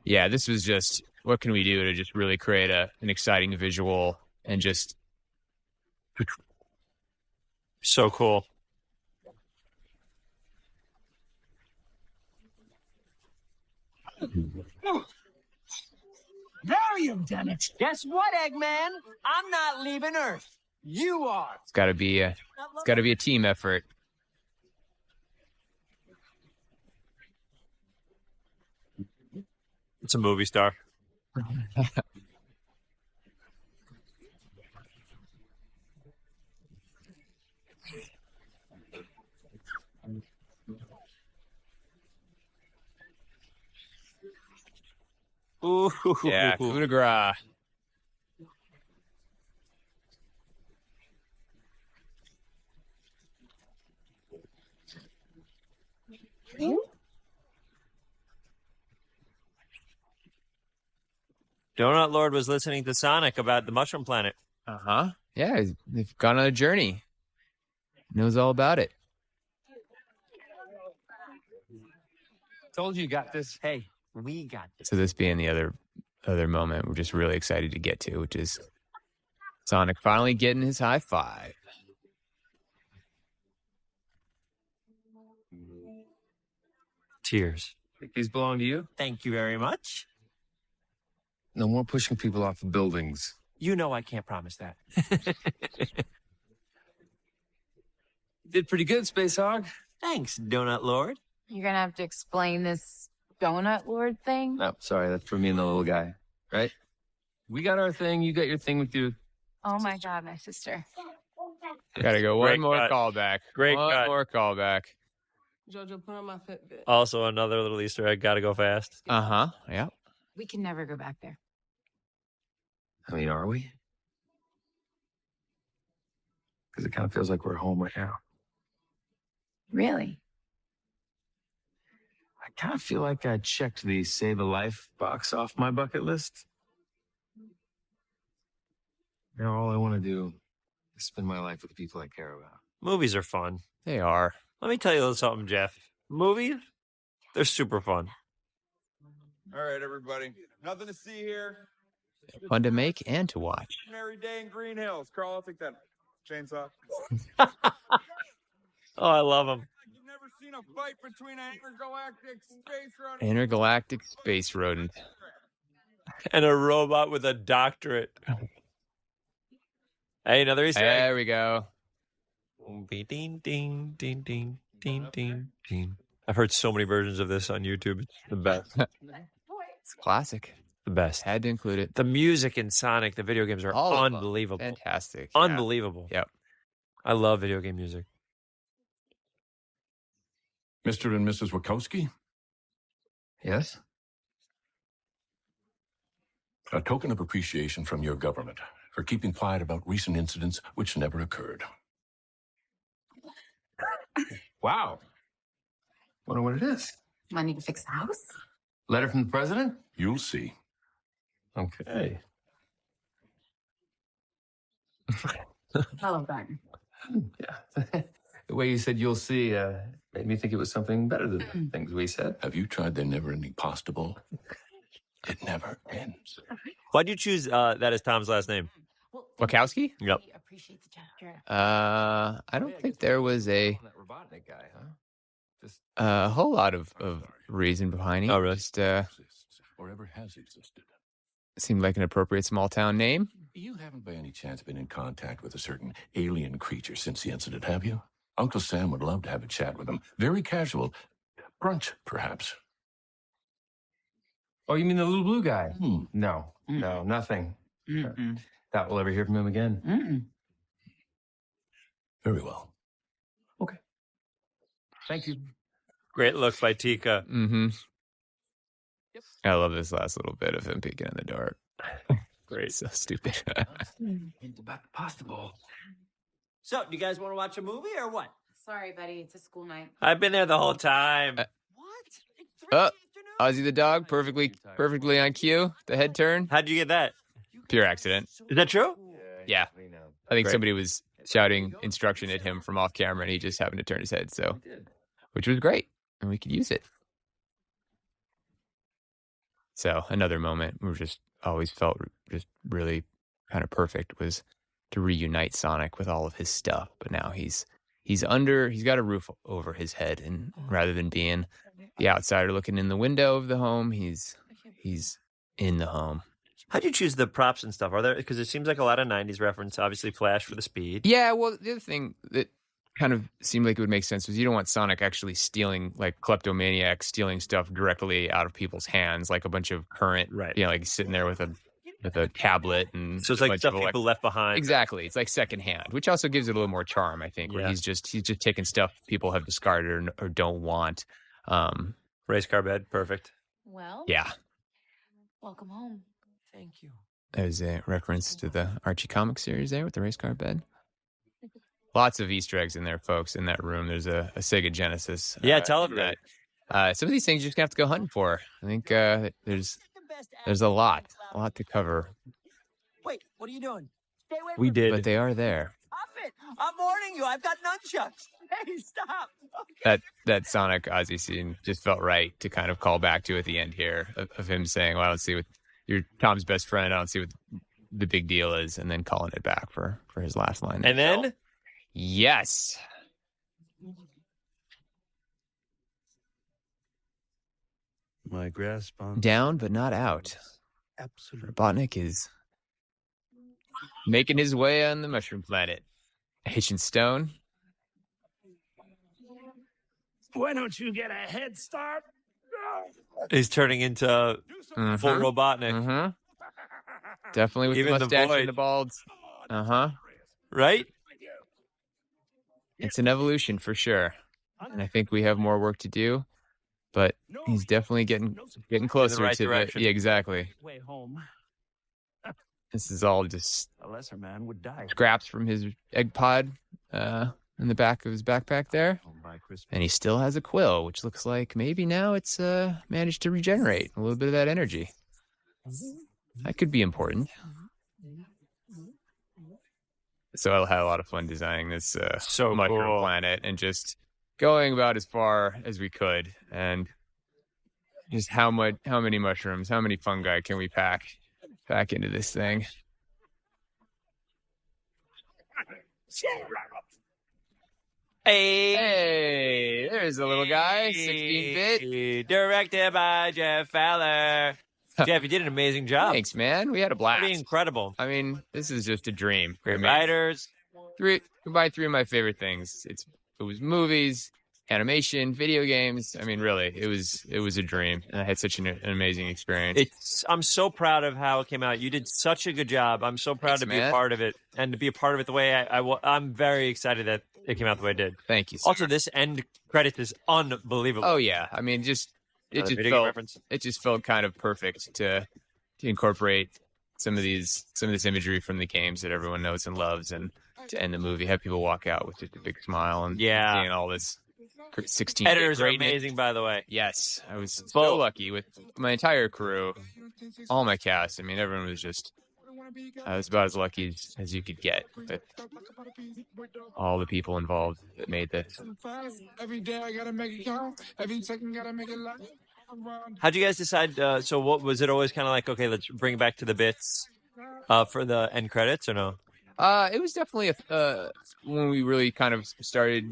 Yeah, this was just, what can we do to just really create an exciting visual and just... So cool. There you've done it. Guess what, Eggman? I'm not leaving Earth. You are. It's got to be a team effort. It's a movie star. Ooh. Yeah, coup de grace. Donut Lord was listening to Sonic about the Mushroom Planet. Uh-huh. Yeah, they've gone on a journey. Knows all about it. Told you got this. Hey, we got this. So this being the other moment we're just really excited to get to, which is Sonic finally getting his high five. Tears. Think these belong to you? Thank you very much. No more pushing people off of buildings. You know I can't promise that. Did pretty good, Space Hog. Thanks, Donut Lord. You're gonna have to explain this donut lord thing. Oh, sorry, that's for me and the little guy, right? We got our thing. You got your thing with you. Oh my god, my sister. Gotta go. Great One more cut. callback. Great One cut. more callback. Jojo, put on my Fitbit. Also, another little Easter egg. Gotta go fast. Yeah. We can never go back there. I mean, are we? Because it kind of feels like we're home right now. Really? I kind of feel like I checked the Save a Life box off my bucket list. Now all I want to do is spend my life with the people I care about. Movies are fun. They are. Let me tell you something, Jeff. Movies, they're super fun. All right, everybody. Nothing to see here. Fun to make and to watch. Ordinary day in Green Hills. Carl, I'll take that chainsaw. Oh, I love them. You've never seen a fight between an intergalactic space rodent. Intergalactic space rodent. And a robot with a doctorate. Hey, another Easter egg. There we go. Ding, ding, ding, ding, ding, ding, ding. I've heard so many versions of this on YouTube. It's the best. It's classic. The best. Had to include it. The music in Sonic, the video games are All of them. unbelievable. Fantastic. Unbelievable. Yep. I love video game music. Mr. and Mrs. Wachowski, Yes? a token of appreciation from your government for keeping quiet about recent incidents which never occurred. Wow. Wonder what it is. Money to fix the house? Letter from the president? You'll see. Okay. Hello, Barton. Yeah. The way you said you'll see made me think it was something better than the things we said. Have you tried the never-ending pasta bowl? It never ends. Why'd you choose that as Tom's last name? Wachowski? Yep. We appreciate the gesture. I don't think there was a That Robotnik guy, huh? Just whole lot of reason behind it. Oh, really? Just Exists, or ever has existed. seemed like an appropriate small town name. You haven't by any chance been in contact with a certain alien creature since the incident, have you? Uncle Sam would love to have a chat with him. Very casual. Brunch, perhaps. Oh, you mean the little blue guy? Hmm. No, no, nothing. Mm-mm. Doubt we'll ever hear from him again. Mm-mm. Very well. Okay. Thank you. Great look by Tika. Mm-hmm. I love this last little bit of him peeking in the dark. Great. So stupid. Hint about the pasta bowl. So, do you guys want to watch a movie or what? Sorry, buddy. It's a school night. I've been there the whole time. What? It's 3 Oh, in the afternoon? Ozzy the dog, perfectly on cue. The head turn, How'd you get that? pure accident. Is that true? Yeah. We know. I think Great. somebody was shouting instruction at him from off camera, and he just happened to turn his head. So, which was great, and we could use it. So another moment we just always felt just really kind of perfect was to reunite Sonic with all of his stuff. But now he's got a roof over his head, and rather than being the outsider looking in the window of the home, he's in the home. How'd you choose the props and stuff? Are there, because it seems like a lot of 90s reference, obviously Flash for the speed. Yeah, well, the other thing that kind of seemed like it would make sense was you don't want Sonic actually stealing, like kleptomaniacs stealing stuff directly out of people's hands, like a bunch of current, Right. You know, like sitting there with a tablet, and So it's a like bunch stuff of people left behind. Exactly, it's like secondhand, which also gives it a little more charm, I think. Where Yeah. he's just taking stuff people have discarded or don't want. Race car bed, perfect. Well, Yeah, welcome home. Thank you. there's a reference to the Archie comic series there with the race car bed. Lots of Easter eggs in there, folks. In that room, there's a Sega Genesis. Yeah, tell them that. Some of these things you're just gonna have to go hunting for. I think there's a lot to cover, Wait, what are you doing? Stay away We from did. but they are there. Stop it! I'm warning you. I've got nunchucks. Hey, stop. Okay. That Sonic Ozzy scene just felt right to kind of call back to at the end here of him saying, "Well, I don't see what you're Tom's best friend. I don't see what the big deal is," and then calling it back for his last line. And then? Yes. My grasp on Down but not out. absolute. Robotnik is making his way on the mushroom planet. Hitching Stone. Why don't you get a head start? He's turning into full Robotnik. Mm-hmm. Definitely with Even the the mustache void. and the bald. Uh-huh. Right? It's an evolution for sure. And I think we have more work to do, but he's definitely getting closer right to direction. Yeah, exactly. Way home, This is all just a lesser man would die. scraps from his egg pod in the back of his backpack there. And he still has a quill, which looks like maybe now it's managed to regenerate a little bit of that energy. That could be important. So I had a lot of fun designing this So mushroom cool. planet and just going about as far as we could. And just how many mushrooms, how many fungi can we pack into this thing? Hey, there's a little guy, 16-bit. Directed by Jeff Fowler. Jeff, you did an amazing job. Thanks, man. We had a blast. Pretty incredible. I mean, this is just a dream. Great I mean, writers. combine three of my favorite things. It was movies, animation, video games. I mean, really, it was a dream, and I had such an amazing experience. I'm so proud of how it came out. You did such a good job. I'm so proud Thanks, to be man. a part of it, and to be a part of it the way I'm very excited that it came out the way it did. Thank you. Sir. Also, this end credit is unbelievable. Oh yeah, I mean, it just felt kind of perfect to incorporate some of this imagery from the games that everyone knows and loves, and to end the movie, have people walk out with just a big smile and seeing all this 16 Editors are amazing, by the way. Yes, I was so lucky with my entire crew, all my cast. I mean, everyone was just. I was about as lucky as you could get with all the people involved that made this. Every day I gotta make it count. Every second gotta make it last. How'd you guys decide? So, what was it always kind of like? Okay, let's bring back to the bits for the end credits, or no? It was definitely when we really kind of started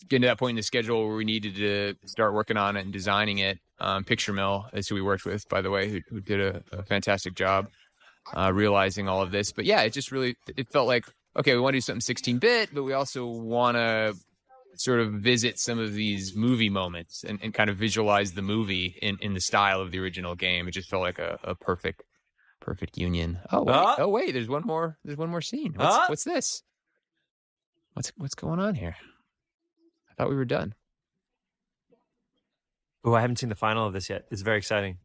getting to that point in the schedule where we needed to start working on it and designing it. Picture Mill is who we worked with, by the way, who did a fantastic job realizing all of this. But yeah, it felt like, okay, we want to do something 16-bit, but we also want to sort of visit some of these movie moments and kind of visualize the movie in the style of the original game. It just felt like a perfect union. Oh wait, there's one more scene. What's this? What's going on here? I thought we were done. Oh, I haven't seen the final of this yet. It's very exciting.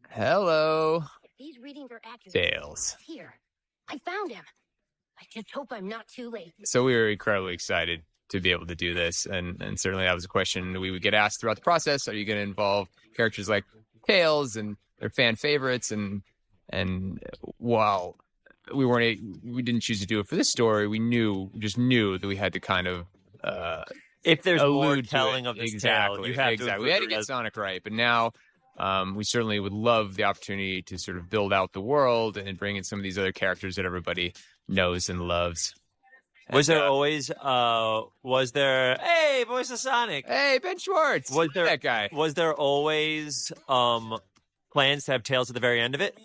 Hello. These readings are accurate. Tails. Here. I found him. I just hope I'm not too late. So we were incredibly excited to be able to do this, and certainly that was a question we would get asked throughout the process. Are you going to involve characters like Tails and their fan favorites? And while we didn't choose to do it for this story, we just knew that we had to kind of if there's more allude to telling it. of this exactly, tale, you have to we had to get Sonic right, but now we certainly would love the opportunity to sort of build out the world and bring in some of these other characters that everybody knows and loves. Was there always hey, voice of Sonic, hey, Ben Schwartz, that guy? Was there always plans to have Tails at the very end of it?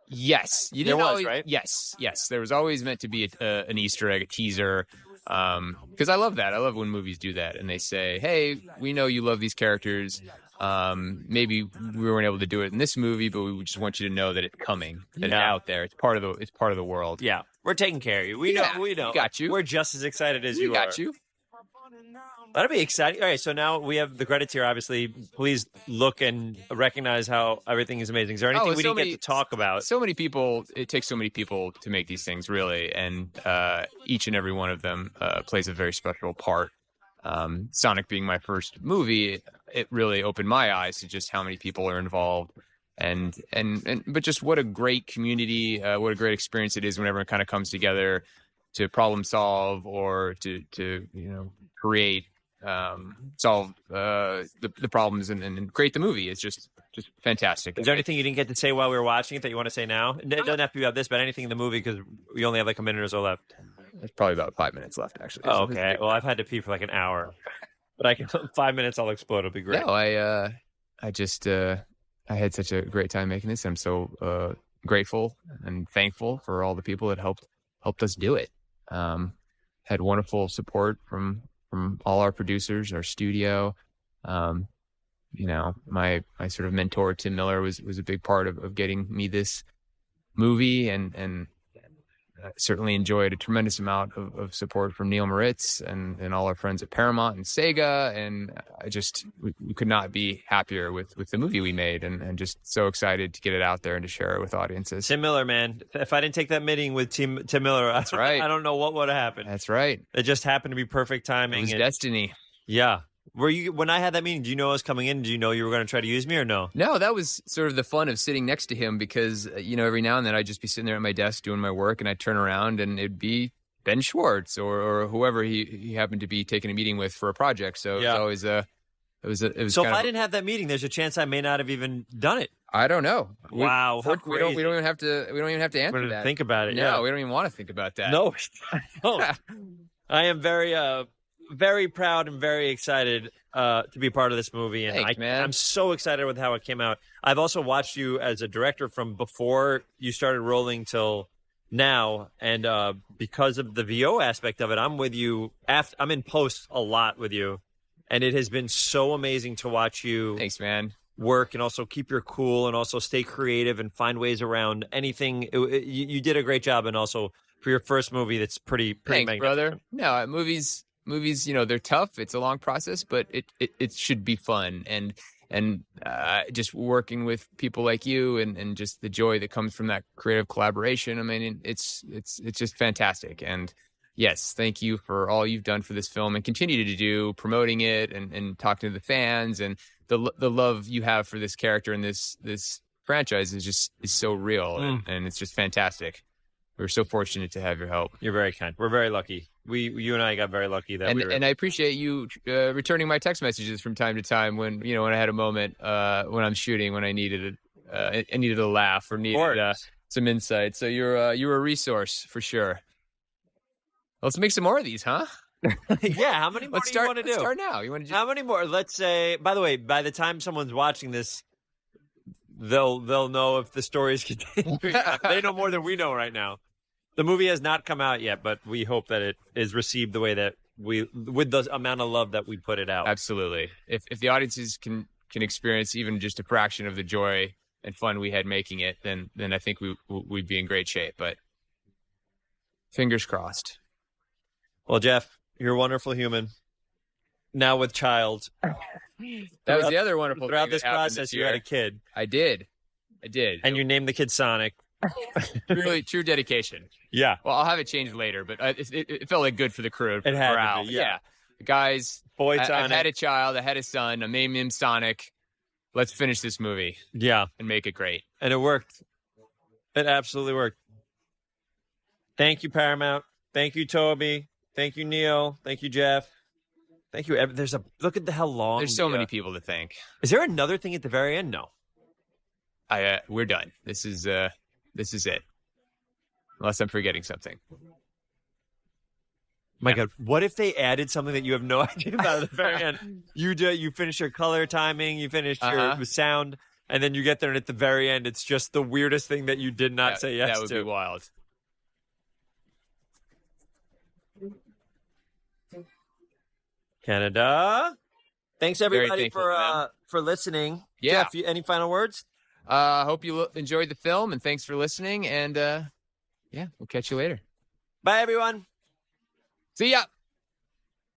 Yes, there was, right? Yes, there was always meant to be an Easter egg, a teaser, because I love that. I love when movies do that and they say, hey, we know you love these characters. Maybe we weren't able to do it in this movie, but we just want you to know that it's coming, that it's out there. It's part of the world. Yeah, we're taking care of you. We know. We got you. We're just as excited as you are. We got you. That'll be exciting. All right, so now we have the credits here. Obviously, please look and recognize how everything is amazing. Is there anything we didn't get to talk about? So many people. It takes so many people to make these things, really, and each and every one of them plays a very special part. Sonic being my first movie, it really opened my eyes to just how many people are involved, but just what a great community, what a great experience it is when everyone kind of comes together to problem solve or to create, solve the problems and create the movie. It's just fantastic. Is there anything you didn't get to say while we were watching it that you want to say now? It doesn't have to be about this, but anything in the movie, because we only have like a minute or so left. There's probably about 5 minutes left, actually. Oh, okay. Well, I've had to pee for like an hour, but I can 5 minutes. I'll explode. It'll be great. No, I had such a great time making this. I'm so grateful and thankful for all the people that helped us do it. Had wonderful support from all our producers, our studio. My sort of mentor, Tim Miller, was a big part of getting me this movie, and certainly enjoyed a tremendous amount of support from Neil Moritz and all our friends at Paramount and Sega. And we could not be happier with the movie we made, and just so excited to get it out there and to share it with audiences. Tim Miller, man. If I didn't take that meeting with Tim Miller, that's right. I don't know what would have happened. That's right. It just happened to be perfect timing. It was destiny. Yeah. When I had that meeting, do you know I was coming in? Do you know you were going to try to use me or no? No, that was sort of the fun of sitting next to him, because, every now and then I'd just be sitting there at my desk doing my work, and I'd turn around and it'd be Ben Schwartz or whoever he happened to be taking a meeting with for a project. So yeah. It was always it was So if I didn't have that meeting, there's a chance I may not have even done it. I don't know. Wow. We don't even have to answer that. Think about it. No, yeah. we don't even want to think about that. No. I am very, very proud and very excited to be part of this movie. And Thanks, man. I'm so excited with how it came out. I've also watched you as a director from before you started rolling till now. And because of the VO aspect of it, I'm with you. I'm in post a lot with you. And it has been so amazing to watch you. Thanks, man. Work and also keep your cool and also stay creative and find ways around anything. You did a great job. And also for your first movie, that's pretty Thanks, brother. No, movies, they're tough. It's a long process, but it should be fun. And just working with people like you and just the joy that comes from that creative collaboration. I mean, it's just fantastic. And yes, thank you for all you've done for this film and continue to do, promoting it and talking to the fans, and the love you have for this character and this franchise is so real, and it's just fantastic. We're so fortunate to have your help. You're very kind. We're very lucky. You and I got very lucky that and I appreciate you returning my text messages from time to time when I had a moment when I'm shooting, when I needed a laugh or needed some insight. So you're a resource for sure. Let's make some more of these, huh? Yeah. How many more do you want to do? Let's start now. You want to? How many more? Let's say. By the way, by the time someone's watching this, they'll know if the story is continuing. They know more than we know right now. The movie has not come out yet, but we hope that it is received the way that with the amount of love that we put it out. Absolutely. If the audiences can experience even just a fraction of the joy and fun we had making it, then I think we'd be in great shape. But fingers crossed. Well, Jeff, you're a wonderful human. Now with child. That was the other wonderful thing. Throughout this process, you had a kid. I did. And you named the kid Sonic. Really true dedication. Yeah. Well, I'll have it changed later, but it felt like good for the crew. It had morale. to be, yeah. The guys, Boy I've Sonic. had a child. I had a son. I named him Sonic. Let's finish this movie. Yeah. And make it great. And it worked. It absolutely worked. Thank you, Paramount. Thank you, Toby. Thank you, Neil. Thank you, Jeff. Thank you. Look at how long. There's so many people to thank. Is there another thing at the very end? No. We're done. This is it. Unless I'm forgetting something. My God, what if they added something that you have no idea about at the very end? You finish your color timing, you finish your sound, and then you get there, and at the very end, it's just the weirdest thing that you did not say yes to. That would be wild. Canada. Thanks everybody for listening. Yeah. Jeff, any final words? Hope you enjoyed the film, and thanks for listening. And we'll catch you later. Bye, everyone. See ya.